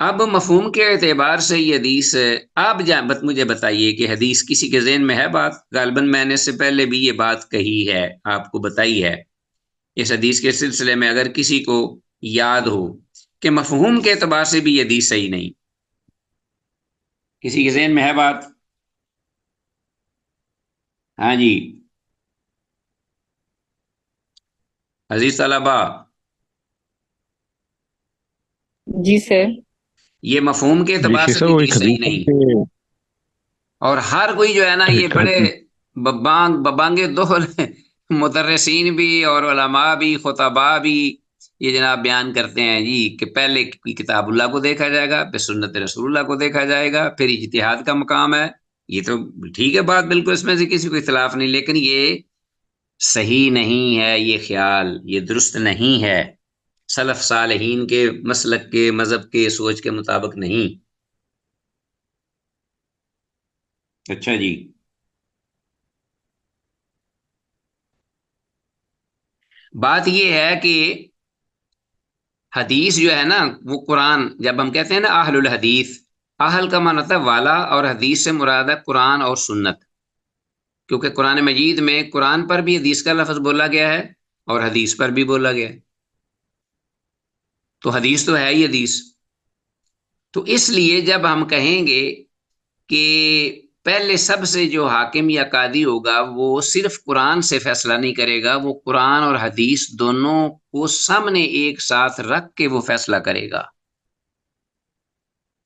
اب مفہوم کے اعتبار سے یہ حدیث، آپ مجھے بتائیے کہ حدیث کسی کے ذہن میں ہے بات؟ غالباً میں نے اس سے پہلے بھی یہ بات کہی ہے، آپ کو بتائی ہے۔ اس حدیث کے سلسلے میں اگر کسی کو یاد ہو کہ مفہوم کے اعتبار سے بھی یہ حدیث صحیح نہیں، کسی کے ذہن میں ہے بات؟ ہاں جی عزیز طلبا، جی سر۔ یہ مفہوم کے اعتبار دیکھیے سے سر بھی وہ ایک حدیث صحیح حدیث ہے نہیں، اور ہر کوئی جو ہے نا یہ بڑے ببانگے دول مدرسین بھی اور علماء بھی خطباء بھی یہ جناب بیان کرتے ہیں جی کہ پہلے کتاب اللہ کو دیکھا جائے گا، پھر سنت رسول اللہ کو دیکھا جائے گا، پھر اجتہاد کا مقام ہے۔ یہ تو ٹھیک ہے بات، بالکل اس میں سے کسی کو اختلاف نہیں، لیکن یہ صحیح نہیں ہے، یہ خیال یہ درست نہیں ہے، سلف صالحین کے مسلک کے مذہب کے سوچ کے مطابق نہیں۔ اچھا جی، بات یہ ہے کہ حدیث جو ہے نا وہ قرآن، جب ہم کہتے ہیں نا اہل الحدیث، اہل کا معنی ہوتا ہے والا، اور حدیث سے مراد ہے قرآن اور سنت، کیونکہ قرآن مجید میں قرآن پر بھی حدیث کا لفظ بولا گیا ہے اور حدیث پر بھی بولا گیا ہے، تو حدیث تو ہے ہی حدیث۔ تو اس لیے جب ہم کہیں گے کہ پہلے سب سے جو حاکم یا قاضی ہوگا وہ صرف قرآن سے فیصلہ نہیں کرے گا، وہ قرآن اور حدیث دونوں کو سامنے ایک ساتھ رکھ کے وہ فیصلہ کرے گا،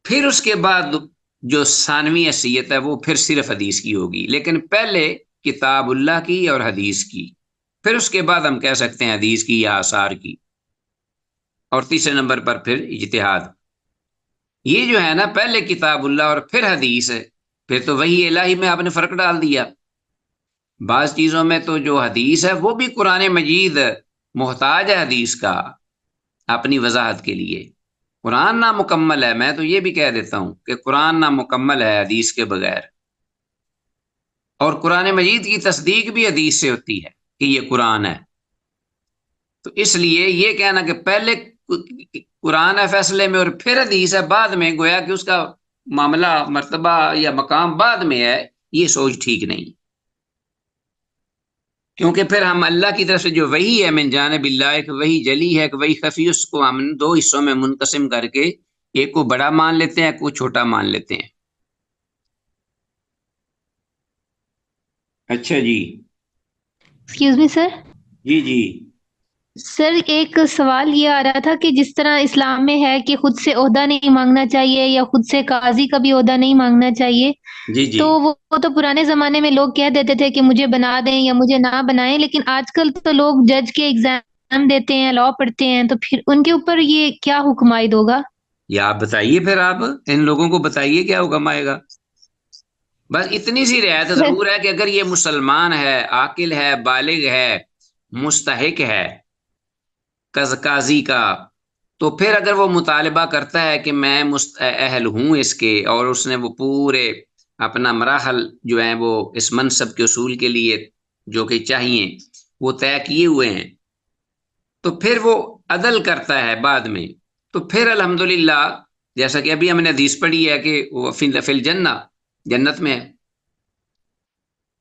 پھر اس کے بعد جو ثانوی حیثیت ہے وہ پھر صرف حدیث کی ہوگی، لیکن پہلے کتاب اللہ کی اور حدیث کی، پھر اس کے بعد ہم کہہ سکتے ہیں حدیث کی یا آثار کی، اور تیسرے نمبر پر پھر اجتہاد۔ یہ جو ہے نا پہلے کتاب اللہ اور پھر حدیث ہے، پھر تو وہی الہی میں آپ نے فرق ڈال دیا۔ بعض چیزوں میں تو جو حدیث ہے وہ بھی قرآن مجید محتاج ہے حدیث کا اپنی وضاحت کے لیے، قرآن نامکمل ہے، میں تو یہ بھی کہہ دیتا ہوں کہ قرآن نامکمل ہے حدیث کے بغیر، اور قرآن مجید کی تصدیق بھی حدیث سے ہوتی ہے کہ یہ قرآن ہے۔ تو اس لیے یہ کہنا کہ پہلے قرآن ہے فیصلے میں اور پھر حدیث ہے بعد میں، گویا کہ اس کا معاملہ مرتبہ یا مقام بعد میں ہے، یہ سوچ ٹھیک نہیں، کیونکہ پھر ہم اللہ کی طرف سے جو وحی ہے من جانب اللہ، ایک وحی جلی ہے، ایک وحی خفی، اس کو ہم دو حصوں میں منقسم کر کے ایک کو بڑا مان لیتے ہیں، ایک کو چھوٹا مان لیتے ہیں۔ اچھا جی، ایکسکیوز می سر۔ جی جی سر ایک سوال یہ آ رہا تھا کہ جس طرح اسلام میں ہے کہ خود سے عہدہ نہیں مانگنا چاہیے یا خود سے قاضی کا بھی عہدہ نہیں مانگنا چاہیے، جی جی تو وہ تو پرانے زمانے میں لوگ کہہ دیتے تھے کہ مجھے بنا دیں یا مجھے نہ بنائیں، لیکن آج کل تو لوگ جج کے ایگزام دیتے ہیں، لا پڑھتے ہیں، تو پھر ان کے اوپر یہ کیا حکم عائد ہوگا؟ یا آپ بتائیے، پھر آپ ان لوگوں کو بتائیے کیا حکم آئے گا۔ بس اتنی سی رعایت سر ضرور ہے کہ اگر یہ مسلمان ہے، عاقل ہے، بالغ ہے، مستحق ہے قاضی کا، تو پھر اگر وہ مطالبہ کرتا ہے کہ میں اہل ہوں اس کے، اور اس نے وہ پورے اپنا مراحل جو ہیں وہ اس منصب کے اصول کے لیے جو کہ چاہیے وہ طے کیے ہوئے ہیں، تو پھر وہ عدل کرتا ہے بعد میں، تو پھر الحمدللہ جیسا کہ ابھی ہم نے حدیث پڑھی ہے کہ وہ فی الجنہ، جنت میں ہے،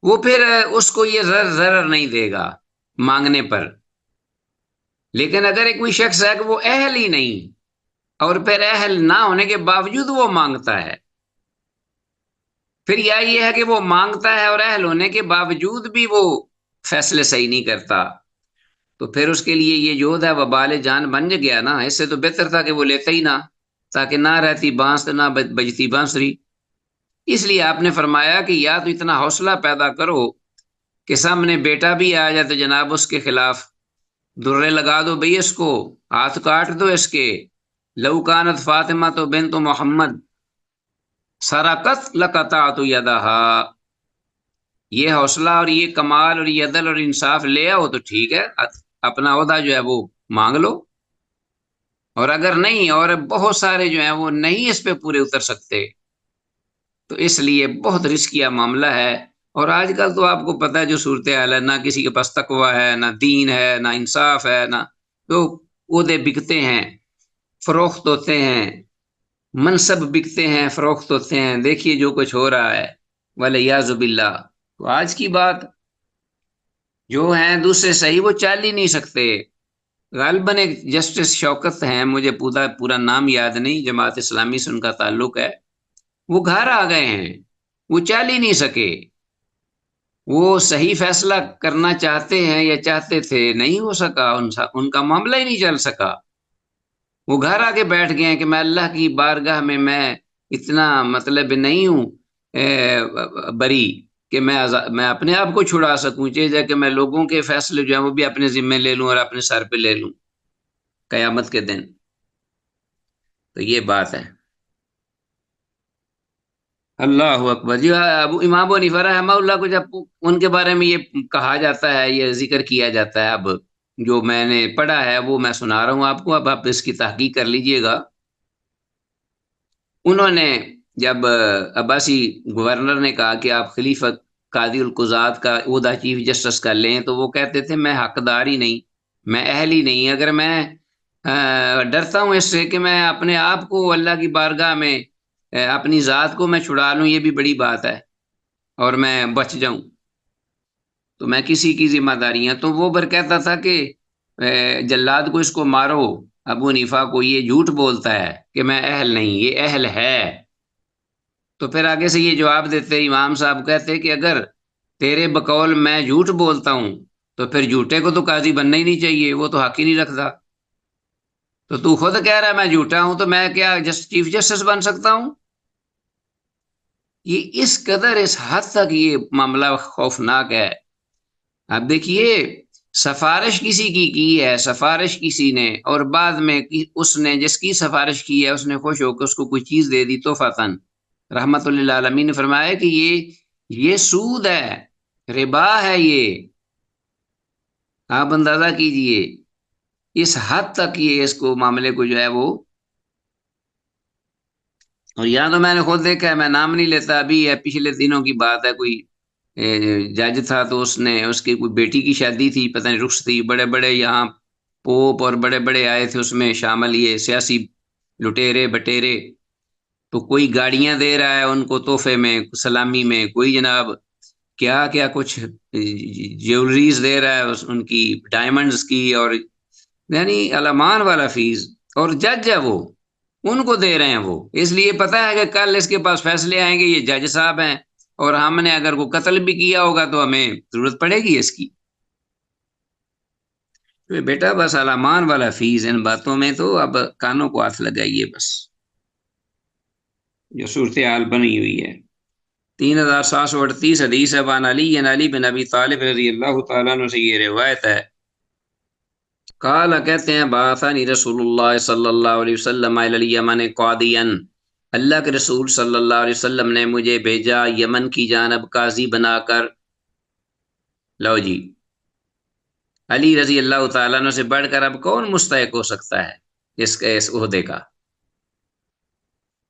وہ پھر اس کو یہ ضرر نہیں دے گا مانگنے پر۔ لیکن اگر ایک کوئی شخص ہے کہ وہ اہل ہی نہیں، اور پھر اہل نہ ہونے کے باوجود وہ مانگتا ہے، پھر یا یہ ہے کہ وہ مانگتا ہے اور اہل ہونے کے باوجود بھی وہ فیصلے صحیح نہیں کرتا، تو پھر اس کے لیے یہ جوہد ہے وبال جان بن گیا نا۔ اس سے تو بہتر تھا کہ وہ لیتا ہی نہ، تاکہ نہ رہتی بانس نہ بجتی بانسری۔ اس لیے آپ نے فرمایا کہ یا تو اتنا حوصلہ پیدا کرو کہ سامنے بیٹا بھی آ جائے تو جناب اس کے خلاف درے لگا دو، بھئی اس کو ہاتھ کاٹ دو اس کے، لو کانت فاطمہ تو بنت محمد سرقت لقطعت یدہا، یہ حوصلہ اور یہ کمال اور یہ عدل اور انصاف لے آؤ تو ٹھیک ہے، اپنا عہدہ جو ہے وہ مانگ لو، اور اگر نہیں، اور بہت سارے جو ہیں وہ نہیں اس پہ پورے اتر سکتے، تو اس لیے بہت رسکیہ معاملہ ہے۔ اور آج کل تو آپ کو پتہ ہے جو صورتحال ہے، نہ کسی کے پاس تقویٰ ہے، نہ دین ہے، نہ انصاف ہے، نہ تو عہدے بکتے ہیں، فروخت ہوتے ہیں، منصب بکتے ہیں، فروخت ہوتے ہیں، دیکھیے جو کچھ ہو رہا ہے والیاذ باللہ۔ تو آج کی بات جو ہیں دوسرے صحیح وہ چل ہی نہیں سکتے۔ غالباً ایک جسٹس شوکت ہیں، مجھے پورا نام یاد نہیں، جماعت اسلامی سے ان کا تعلق ہے، وہ گھر آ گئے ہیں، وہ چل ہی نہیں سکے، وہ صحیح فیصلہ کرنا چاہتے ہیں یا چاہتے تھے، نہیں ہو سکا، ان کا معاملہ ہی نہیں چل سکا، وہ گھر آ کے بیٹھ گئے ہیں کہ میں اللہ کی بارگاہ میں اتنا مطلب نہیں ہوں بری کہ میں اپنے آپ کو چھڑا سکوں، چاہیے کہ میں لوگوں کے فیصلے جو ہیں وہ بھی اپنے ذمے لے لوں اور اپنے سر پہ لے لوں قیامت کے دن۔ تو یہ بات ہے۔ اللہ اکبر جی، ابو امام ابو حنیفہ رحمہ اللہ کو جب ان کے بارے میں یہ کہا جاتا ہے، یہ ذکر کیا جاتا ہے، اب جو میں نے پڑھا ہے وہ میں سنا رہا ہوں آپ کو، اب آپ اس کی تحقیق کر لیجئے گا۔ انہوں نے جب عباسی گورنر نے کہا کہ آپ خلیفہ قاضی القضات کا عہدہ چیف جسٹس کا لیں، تو وہ کہتے تھے میں حقدار ہی نہیں، میں اہل ہی نہیں. اگر میں ڈرتا ہوں اس سے کہ میں اپنے آپ کو اللہ کی بارگاہ میں اپنی ذات کو میں چھڑا لوں، یہ بھی بڑی بات ہے، اور میں بچ جاؤں تو میں کسی کی ذمہ داریاں. تو وہ بر کہتا تھا کہ جلاد کو اس کو مارو، ابو حنیفہ کو، یہ جھوٹ بولتا ہے کہ میں اہل نہیں، یہ اہل ہے. تو پھر آگے سے یہ جواب دیتے امام صاحب، کہتے کہ اگر تیرے بقول میں جھوٹ بولتا ہوں تو پھر جھوٹے کو تو قاضی بننا ہی نہیں چاہیے، وہ تو حق ہی نہیں رکھتا. تو خود کہہ رہا ہے میں جھوٹا ہوں، تو میں کیا چیف جسٹس بن سکتا ہوں؟ یہ اس قدر اس حد تک یہ معاملہ خوفناک ہے. اب دیکھیے، سفارش کسی کی ہے، سفارش کسی نے، اور بعد میں اس نے جس کی سفارش کی ہے اس نے خوش ہو کے اس کو کوئی چیز دے دی تحفتاً. رحمت اللہ عالمین نے فرمایا کہ یہ سود ہے، ربا ہے. یہ آپ اندازہ کیجئے اس حد تک یہ اس کو معاملے کو جو ہے وہ. اور یہاں تو میں نے خود دیکھا ہے، میں نام نہیں لیتا، ابھی ہے پچھلے دنوں کی بات ہے، کوئی جج تھا تو اس کی کوئی بیٹی کی شادی تھی، پتہ نہیں رخص تھی، بڑے بڑے یہاں پوپ اور بڑے بڑے آئے تھے اس میں شامل، یہ سیاسی لٹیرے بٹیرے. تو کوئی گاڑیاں دے رہا ہے ان کو تحفے میں، سلامی میں، کوئی جناب کیا کیا کچھ جیولریز دے رہا ہے ان کی، ڈائمنڈز کی، اور یعنی علمان والا فیس. اور جج ہے وہ، ان کو دے رہے ہیں وہ، اس لیے پتا ہے کہ کل اس کے پاس فیصلے آئیں گے، یہ جج صاحب ہیں، اور ہم نے اگر کوئی قتل بھی کیا ہوگا تو ہمیں ضرورت پڑے گی اس کی. تو بیٹا بس علمان والا فیس، ان باتوں میں تو اب کانوں کو ہاتھ لگائیے بس، جو صورتحال بنی ہوئی ہے. 3738 حدیث ہے. وعن علی بن ابی طالب رضی اللہ تعالیٰ عنہ سے یہ روایت ہے، قال کہتے ہیں بعثنی رسول اللہ صلی اللہ علیہ وسلم الی الیمن قاضیا، اللہ کے رسول صلی اللہ علیہ وسلم نے مجھے بھیجا یمن کی جانب قاضی بنا کر. لو جی، علی رضی اللہ تعالیٰ عنہ سے بڑھ کر اب کون مستحق ہو سکتا ہے اس عہدے کا؟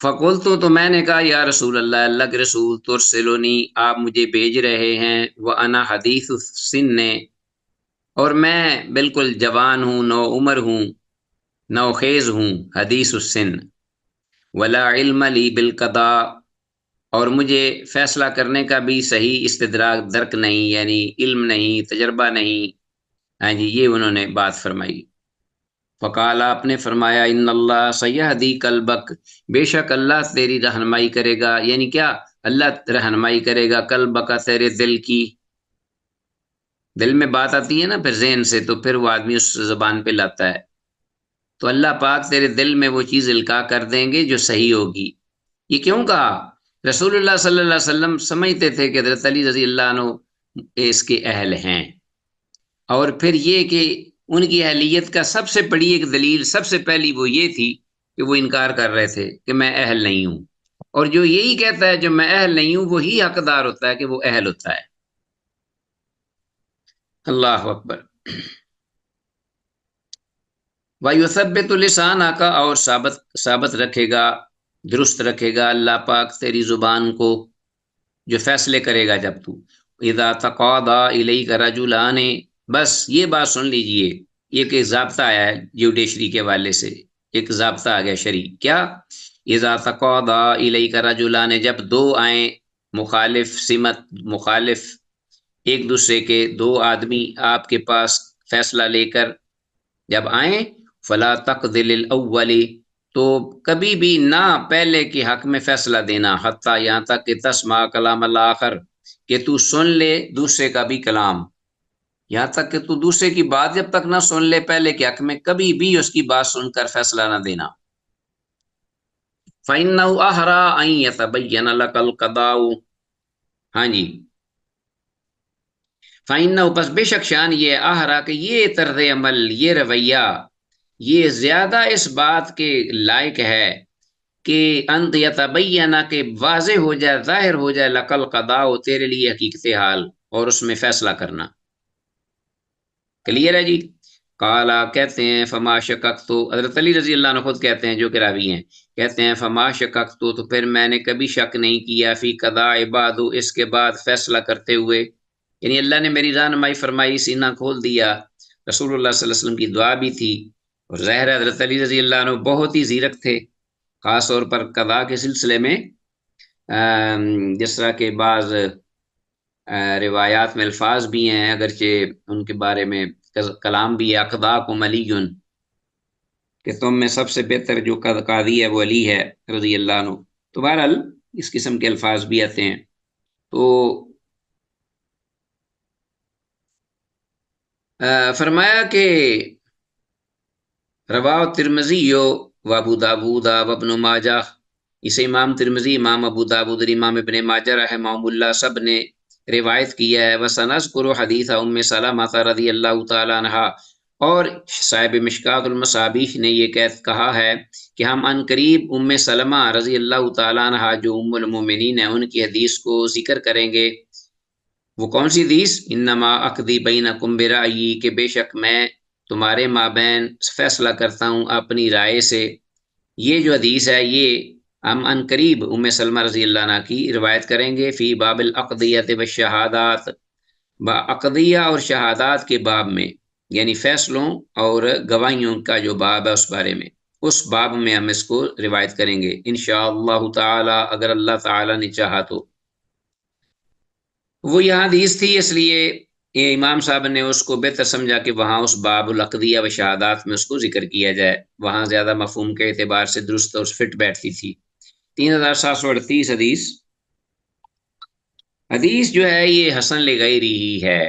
فقلت تو میں نے کہا یا رسول اللہ، اللہ کے رسول، ترسلونی، آپ مجھے بھیج رہے ہیں، وانا حدیث السن، اور میں بالکل جوان ہوں، نو عمر ہوں، نوخیز ہوں، حدیث السن. ولا علم لی بالقضاء، اور مجھے فیصلہ کرنے کا بھی صحیح استدراک درک نہیں، یعنی علم نہیں، تجربہ نہیں. ہاں جی، یہ انہوں نے بات فرمائی. فقال، آپ نے فرمایا، ان اللہ سیہدی قلبک، بے شک اللہ تیری رہنمائی کرے گا. یعنی کیا؟ اللہ رہنمائی کرے گا قلبک، تیرے دل کی. دل میں بات آتی ہے نا پھر ذہن سے، تو پھر وہ آدمی اس زبان پہ لاتا ہے. تو اللہ پاک تیرے دل میں وہ چیز القاء کر دیں گے جو صحیح ہوگی. یہ کیوں کہا؟ رسول اللہ صلی اللہ علیہ وسلم سمجھتے تھے کہ حضرت علی رضی اللہ عنہ اس کے اہل ہیں، اور پھر یہ کہ ان کی اہلیت کا سب سے بڑی ایک دلیل، سب سے پہلی وہ یہ تھی کہ وہ انکار کر رہے تھے کہ میں اہل نہیں ہوں. اور جو یہی کہتا ہے جو میں اہل نہیں ہوں، وہی حقدار ہوتا ہے کہ وہ اہل ہوتا ہے. اللہ اکبر. وَيُثَبِّتُ لِسَانَكَ، اور ثابت رکھے گا، درست رکھے گا اللہ پاک تیری زبان کو، جو فیصلے کرے گا جب تو. اذا تقاضى الیک رجلان، بس یہ بات سن لیجئے، یہ کہ ضابطہ آیا ہے جوڈیشری کے والے سے، ایک ضابطہ آ گیا شرعی. کیا؟ اذا تقاضى الیک رجلان، جب دو آئیں مخالف سمت، مخالف ایک دوسرے کے، دو آدمی آپ کے پاس فیصلہ لے کر جب آئیں، فلا تقضِ الاول، تو کبھی بھی نہ پہلے کے حق میں فیصلہ دینا، حتیٰ یہاں تک کہ تسمع کلام الآخر، کہ تو سن لے دوسرے کا بھی کلام. یہاں تک کہ تو دوسرے کی بات جب تک نہ سن لے پہلے کے حق میں، کبھی بھی اس کی بات سن کر فیصلہ نہ دینا. فَإِنَّهُ أَحْرَىٰ أَن يَتَبَيَّنَ لَكَ الْقَضَاءُ، ہاں جی، فَإِنَّهُ، پس بے شک شان یہ احرا، کہ یہ طرز عمل، یہ رویہ، یہ زیادہ اس بات کے لائق ہے کہ انت یتبینہ، کہ واضح ہو جائے، ظاہر ہو جائے، لک القضاء، تیرے لیے حقیقت حال، اور اس میں فیصلہ کرنا. کلیئر ہے جی؟ قالا، کہتے ہیں، فما شککت، حضرت علی رضی اللہ عنہ خود کہتے ہیں جو کہ راوی ہیں، کہتے ہیں فما شککت، تو پھر میں نے کبھی شک نہیں کیا، فی قضاء بعد، اس کے بعد فیصلہ کرتے ہوئے، یعنی اللہ نے میری رہنمائی فرمائی، سینہ کھول دیا، رسول اللہ صلی اللہ علیہ وسلم کی دعا بھی تھی، اور ظاہر حضرت علی رضی اللہ عنہ بہت ہی زیرک تھے، خاص طور پر قضاء کے سلسلے میں۔ جس طرح کے بعض روایات میں الفاظ بھی ہیں، اگرچہ ان کے بارے میں کلام بھی ہے، اقضاکم علی، کہ تم میں سب سے بہتر جو قاضی ہے وہ علی ہے رضی اللہ عنہ۔ تو بہرحال اس قسم کے الفاظ بھی آتے ہیں۔ تو فرمایا کہ رواہ ترمذی و ابو داود و ابن ماجہ، اسے امام ترمذی، امام ابو داود اور امام ابن ماجہ رحمہ اللہ سب نے روایت کیا ہے۔ وسنذکر حدیث ام سلمہ رضی اللہ تعالی عنہا، اور صاحب مشکات المصابیح نے یہ کہا ہے کہ ہم ان قریب ام سلمہ رضی اللہ تعالی عنہا جو ام المومنین ہیں ان کی حدیث کو ذکر کریں گے۔ وہ کون سی حدیث؟ انما اقضی بینکم برأیی، کہ بے شک میں تمہارے مابین فیصلہ کرتا ہوں اپنی رائے سے۔ یہ جو حدیث ہے یہ ہم ان قریب ام سلمہ رضی اللہ عنہ کی روایت کریں گے، فی باب الاقضیۃ والشہادات، عقدیہ اور شہادات کے باب میں، یعنی فیصلوں اور گواہیوں کا جو باب ہے اس بارے میں، اس باب میں ہم اس کو روایت کریں گے انشاءاللہ تعالی، اگر اللہ تعالی نے چاہا تو۔ وہ یہاں حدیث تھی، اس لیے یہ امام صاحب نے اس کو بہتر سمجھا کہ وہاں اس باب الاقضیہ و شہادات میں اس کو ذکر کیا جائے، وہاں زیادہ مفہوم کے اعتبار سے درست اور فٹ بیٹھتی تھی۔ 3738 حدیث جو ہے یہ حسن لغیری ہی ہے۔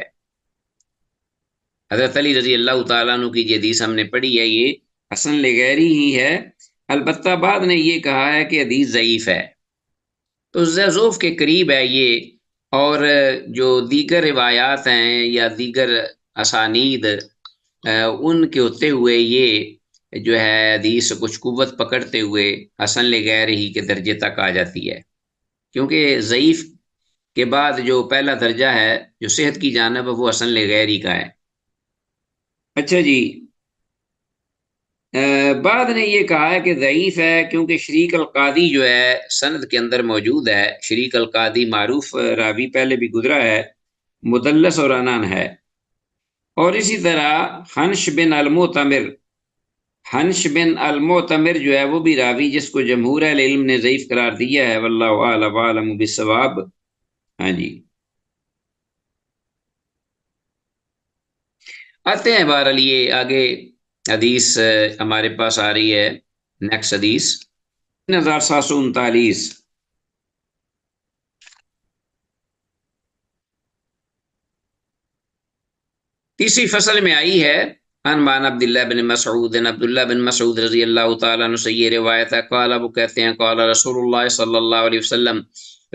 حضرت علی رضی اللہ تعالیٰ عنہ کی یہ حدیث ہم نے پڑھی ہے، یہ حسن لغیری ہی ہے۔ البتہ بعد نے یہ کہا ہے کہ حدیث ضعیف ہے، تو ضعف کے قریب ہے یہ، اور جو دیگر روایات ہیں یا دیگر اسانید ان کے ہوتے ہوئے یہ جو ہے حدیث کچھ قوت پکڑتے ہوئے حسن لغیری کے درجے تک آ جاتی ہے، کیونکہ ضعیف کے بعد جو پہلا درجہ ہے جو صحت کی جانب ہے وہ حسن لغیری کا ہے۔ اچھا جی، بعد نے یہ کہا ہے کہ ضعیف ہے کیونکہ شریک القاضی جو ہے سند کے اندر موجود ہے۔ شریک القاضی معروف راوی پہلے بھی گزرا ہے، مدلس اور عنان ہے۔ اور اسی طرح حنش بن المعتمر، حنش بن المعتمر جو ہے وہ بھی راوی جس کو جمہور اہل علم نے ضعیف قرار دیا ہے، واللہ اعلم وعلم بالصواب۔ ہاں جی، آتے ہیں بہرحال یہ آگے حدیث ہمارے پاس آ رہی ہے، نیکسٹ حدیث 3739، تیسری فصل میں آئی ہے۔ عن عبداللہ بن مسعود، عبداللہ بن مسعود رضی اللہ تعالیٰ عنہ سے یہ روایت ہے، قال، وہ کہتے ہیں، قال رسول اللہ صلی اللہ علیہ وسلم،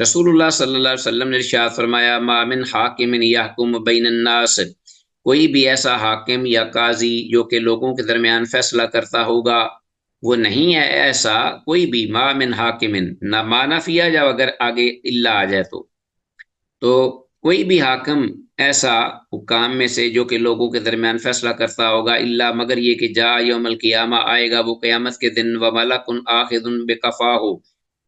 رسول اللہ صلی اللہ علیہ وسلم نے ارشاد فرمایا، ما من حاکم یحکم بین الناس، کوئی بھی ایسا حاکم یا قاضی جو کہ لوگوں کے درمیان فیصلہ کرتا ہوگا، وہ نہیں ہے ایسا کوئی بھی، ما من حاکم، نہ مانا فیا جاؤ اگر آگے اللہ آ جائے تو کوئی بھی حاکم ایسا حکام میں سے جو کہ لوگوں کے درمیان فیصلہ کرتا ہوگا، اللہ مگر یہ کہ جا یوم القیامہ، آئے گا وہ قیامت کے دن، وملک آخذ بقفاہ،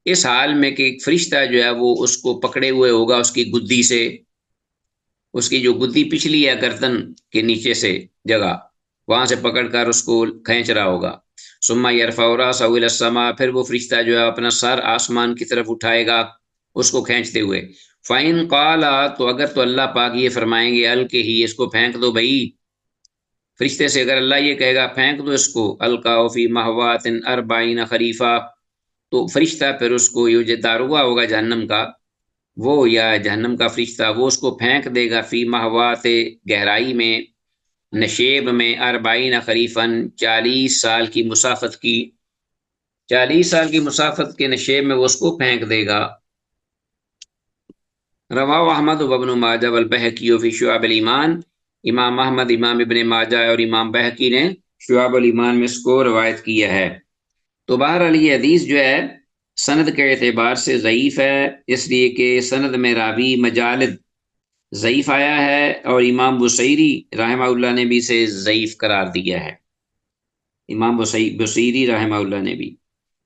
اس حال میں کہ ایک فرشتہ جو ہے وہ اس کو پکڑے ہوئے ہوگا اس کی گدی سے، اس کی جو گدی پچھلی ہے گردن کے نیچے سے جگہ، وہاں سے پکڑ کر اس کو کھینچ رہا ہوگا۔ ثم یرفع راسہ الی السماء، پھر وہ فرشتہ جو ہے اپنا سر آسمان کی طرف اٹھائے گا اس کو کھینچتے ہوئے۔ فَإِن قَالَ، تو اگر تو اللہ پاک یہ فرمائیں گے، القہ، اس کو پھینک دو بھائی، فرشتے سے اگر اللہ یہ کہے گا پھینک دو اس کو، القاہ فی مہوات 40 خریفہ، تو فرشتہ پھر اس کو، یہ جو داروغہ ہوگا جہنم کا، وہ یا جہنم کا فرشتہ وہ اس کو پھینک دے گا، فی مہوات، گہرائی میں، نشیب میں، 40 خریفاً، 40 سال کی مسافت کی، 40 سال کی مسافت کے نشیب میں وہ اس کو پھینک دے گا۔ رواہ احمد و ابن ماجہ والبہقی فی شعب الایمان، امام احمد، امام ابن ماجہ اور امام بہقی نے شعب الایمان میں اس کو روایت کیا ہے۔ تو بہرحال یہ حدیث جو ہے سند کے اعتبار سے ضعیف ہے، اس لیے کہ سند میں راوی مجالد ضعیف آیا ہے، اور امام بصیری رحمہ اللہ نے بھی اسے ضعیف قرار دیا ہے۔ امام بصیری رحمہ اللہ نے بھی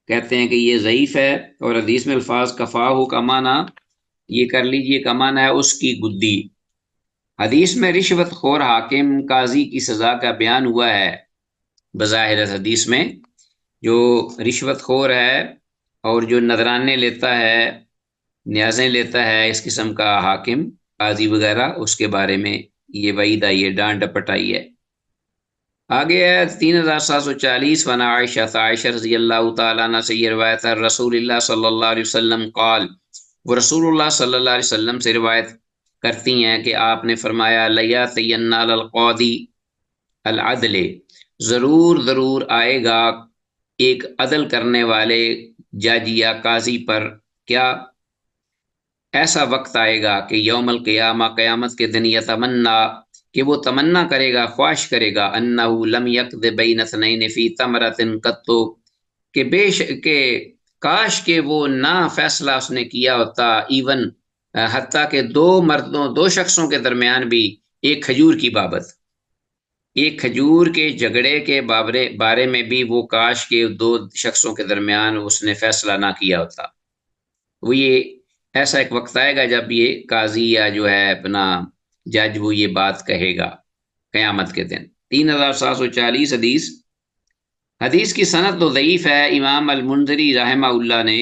کہتے ہیں کہ یہ ضعیف ہے، اور حدیث میں الفاظ کفاہ کا معنی یہ کر لیجئے کا معنی ہے اس کی گدی، حدیث میں رشوت خور حاکم قاضی کی سزا کا بیان ہوا ہے۔ بظاہر حدیث میں جو رشوت خور ہے اور جو نذرانے لیتا ہے، نیازیں لیتا ہے، اس قسم کا حاکم قاضی وغیرہ، اس کے بارے میں یہ وعید آئی ہے، ڈانٹ ڈپٹ آئی ہے۔ آگے ہے 3740 وَعَنْ عائشہ رضی اللہ تعالیٰ عنہ سے یہ روایت ہے، رسول اللہ صلی اللہ علیہ وسلم قال، وہ رسول اللہ صلی اللہ علیہ وسلم سے روایت کرتی ہیں کہ آپ نے فرمایا لَيَأْتِيَنَّ عَلَى الْقَاضِي الْعَدْلِ، ضرور آئے گا ایک عدل کرنے والے جج یا قاضی پر، کیا ایسا وقت آئے گا کہ یوم القیامہ، قیامت کے دن، یتمنا کہ وہ تمنا کرے گا، خواہش کرے گا، انہ لم یقض بین اثنین فی تمرۃ قط، کہ کہ کاش کہ وہ نہ فیصلہ اس نے کیا ہوتا، ایون حتیٰ کہ دو شخصوں کے درمیان بھی ایک کھجور کی بابت، ایک کھجور کے جھگڑے کے بارے میں بھی وہ کاش کہ دو شخصوں کے درمیان اس نے فیصلہ نہ کیا ہوتا۔ وہ یہ ایسا ایک وقت آئے گا جب یہ قاضی یا جو ہے اپنا جج وہ یہ بات کہے گا قیامت کے دن۔ 3740 حدیث کی سند تو ضعیف ہے، امام المنذری رحمہ اللہ نے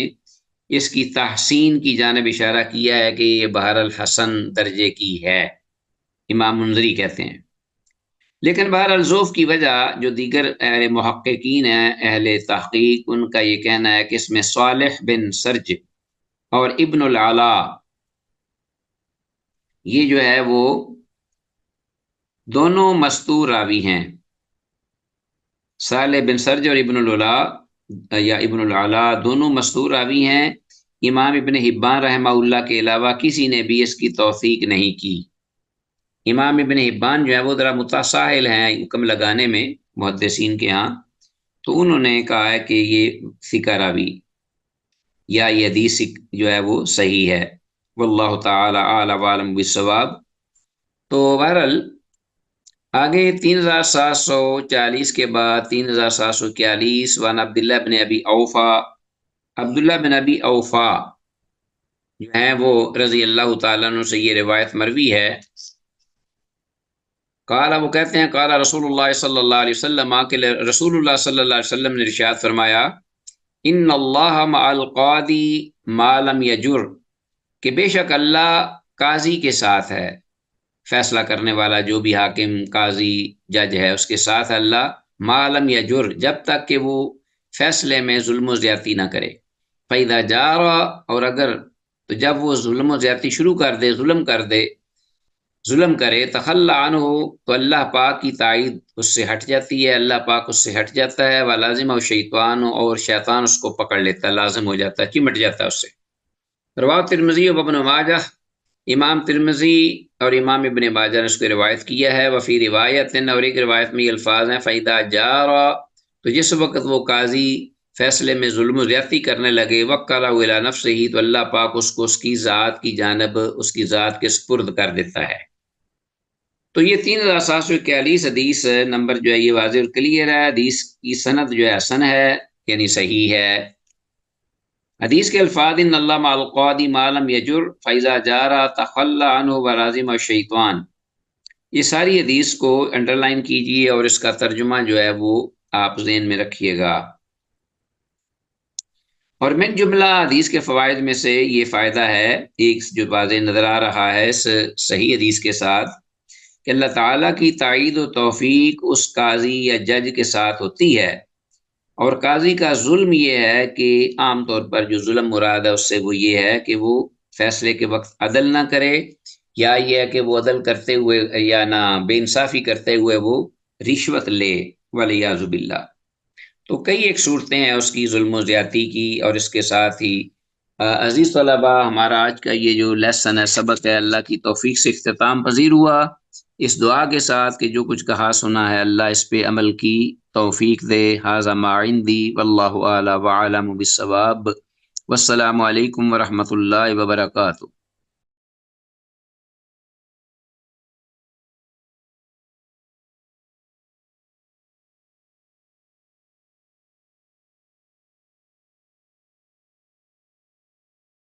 اس کی تحسین کی جانب اشارہ کیا ہے کہ یہ بہر الحسن درجے کی ہے، امام منذری کہتے ہیں، لیکن بہر الذوف کی وجہ جو دیگر اہل محققین ہیں، اہل تحقیق، ان کا یہ کہنا ہے کہ اس میں صالح بن سرج اور ابن العلا یہ جو ہے وہ دونوں مستور راوی ہیں، صالح بن سرج اور ابن العلا یا ابن العلا دونوں مستور راوی ہیں۔ امام ابن حبان رحمہ اللہ کے علاوہ کسی نے بھی اس کی توثیق نہیں کی۔ امام ابن حبان جو ہے وہ ذرا متساہل ہیں حکم لگانے میں محدثین کے ہاں، تو انہوں نے کہا ہے کہ یہ ثقہ راوی یا یہ حدیث جو ہے وہ صحیح ہے، واللہ تعالی اعلم وعلم بالصواب۔ تو بہرحال آگے 3740 کے بعد 3741 وعن عبداللہ بن ابی اوفا، عبداللہ بن ابی اوفا جو ہیں وہ رضی اللہ تعالیٰ عنہ سے یہ روایت مروی ہے، قال، وہ کہتے ہیں قال رسول اللہ صلی اللہ علیہ وسلم، کہ رسول اللہ صلی اللہ علیہ وسلم نے ارشاد فرمایا، ان اللہ مع القاضی ما لم یجر، کہ بے شک اللہ قاضی کے ساتھ ہے، فیصلہ کرنے والا جو بھی حاکم قاضی جج ہے اس کے ساتھ اللہ، ما لم یجر، جب تک کہ وہ فیصلے میں ظلم و زیادتی نہ کرے، فَإِذَا جَارَ، اور اگر تو جب وہ ظلم و زیادتی شروع کر دے، ظلم کرے، تخلی عنہ، تو اللہ پاک کی تائید اس سے ہٹ جاتی ہے، اللہ پاک اس سے ہٹ جاتا ہے، وَلَازِمَ الشیطان، اور شیطان اس کو پکڑ لیتا ہے، لازم ہو جاتا ہے، چمٹ جاتا ہے اس سے۔ رواہ ترمذی و ابن ماجہ، امام ترمذی اور امام ابن ماجہ نے اس کو روایت کیا ہے، وفی روایت، اور ایک روایت میں یہ الفاظ ہیں، فَإِذَا جَارَ، تو جس وقت وہ قاضی فیصلے میں ظلم و زیادتی کرنے لگے، وَكَّلَهُ إِلَى نَفْسِهِ، تو اللہ پاک اس کو اس کی ذات کی جانب، اس کی ذات کے سپرد کر دیتا ہے۔ تو یہ 3741 حدیث نمبر جو ہے یہ واضح اور کلیئر ہے، حدیث کی سند جو ہے حسن ہے، یعنی صحیح ہے۔ حدیث کے الفاظ ان اللہ مع القاضی ما لم یجر فاذا جار تخلی عنہ ولازم الشیطان، یہ ساری حدیث کو انڈر لائن کیجئے اور اس کا ترجمہ جو ہے وہ آپ ذہن میں رکھیے گا۔ اور من جملہ حدیث کے فوائد میں سے یہ فائدہ ہے، ایک جو واضح نظر آ رہا ہے اس صحیح حدیث کے ساتھ، کہ اللہ تعالیٰ کی تائید و توفیق اس قاضی یا جج کے ساتھ ہوتی ہے، اور قاضی کا ظلم یہ ہے کہ عام طور پر جو ظلم مراد ہے اس سے وہ یہ ہے کہ وہ فیصلے کے وقت عدل نہ کرے، یا یہ ہے کہ وہ عدل کرتے ہوئے یا نہ بے انصافی کرتے ہوئے وہ رشوت لے، والعیاذ باللہ۔ تو کئی ایک صورتیں ہیں اس کی ظلم و زیادتی کی، اور اس کے ساتھ ہی عزیز طلبہ، ہمارا آج کا یہ جو لیسن ہے، سبق ہے، اللہ کی توفیق سے اختتام پذیر ہوا، اس دعا کے ساتھ کہ جو کچھ کہا سنا ہے اللہ اس پہ عمل کی توفیق دے۔ ھذا ما عندی واللہ اعلی وعلم بالصواب، والسلام علیکم ورحمۃ اللہ وبرکاتہ۔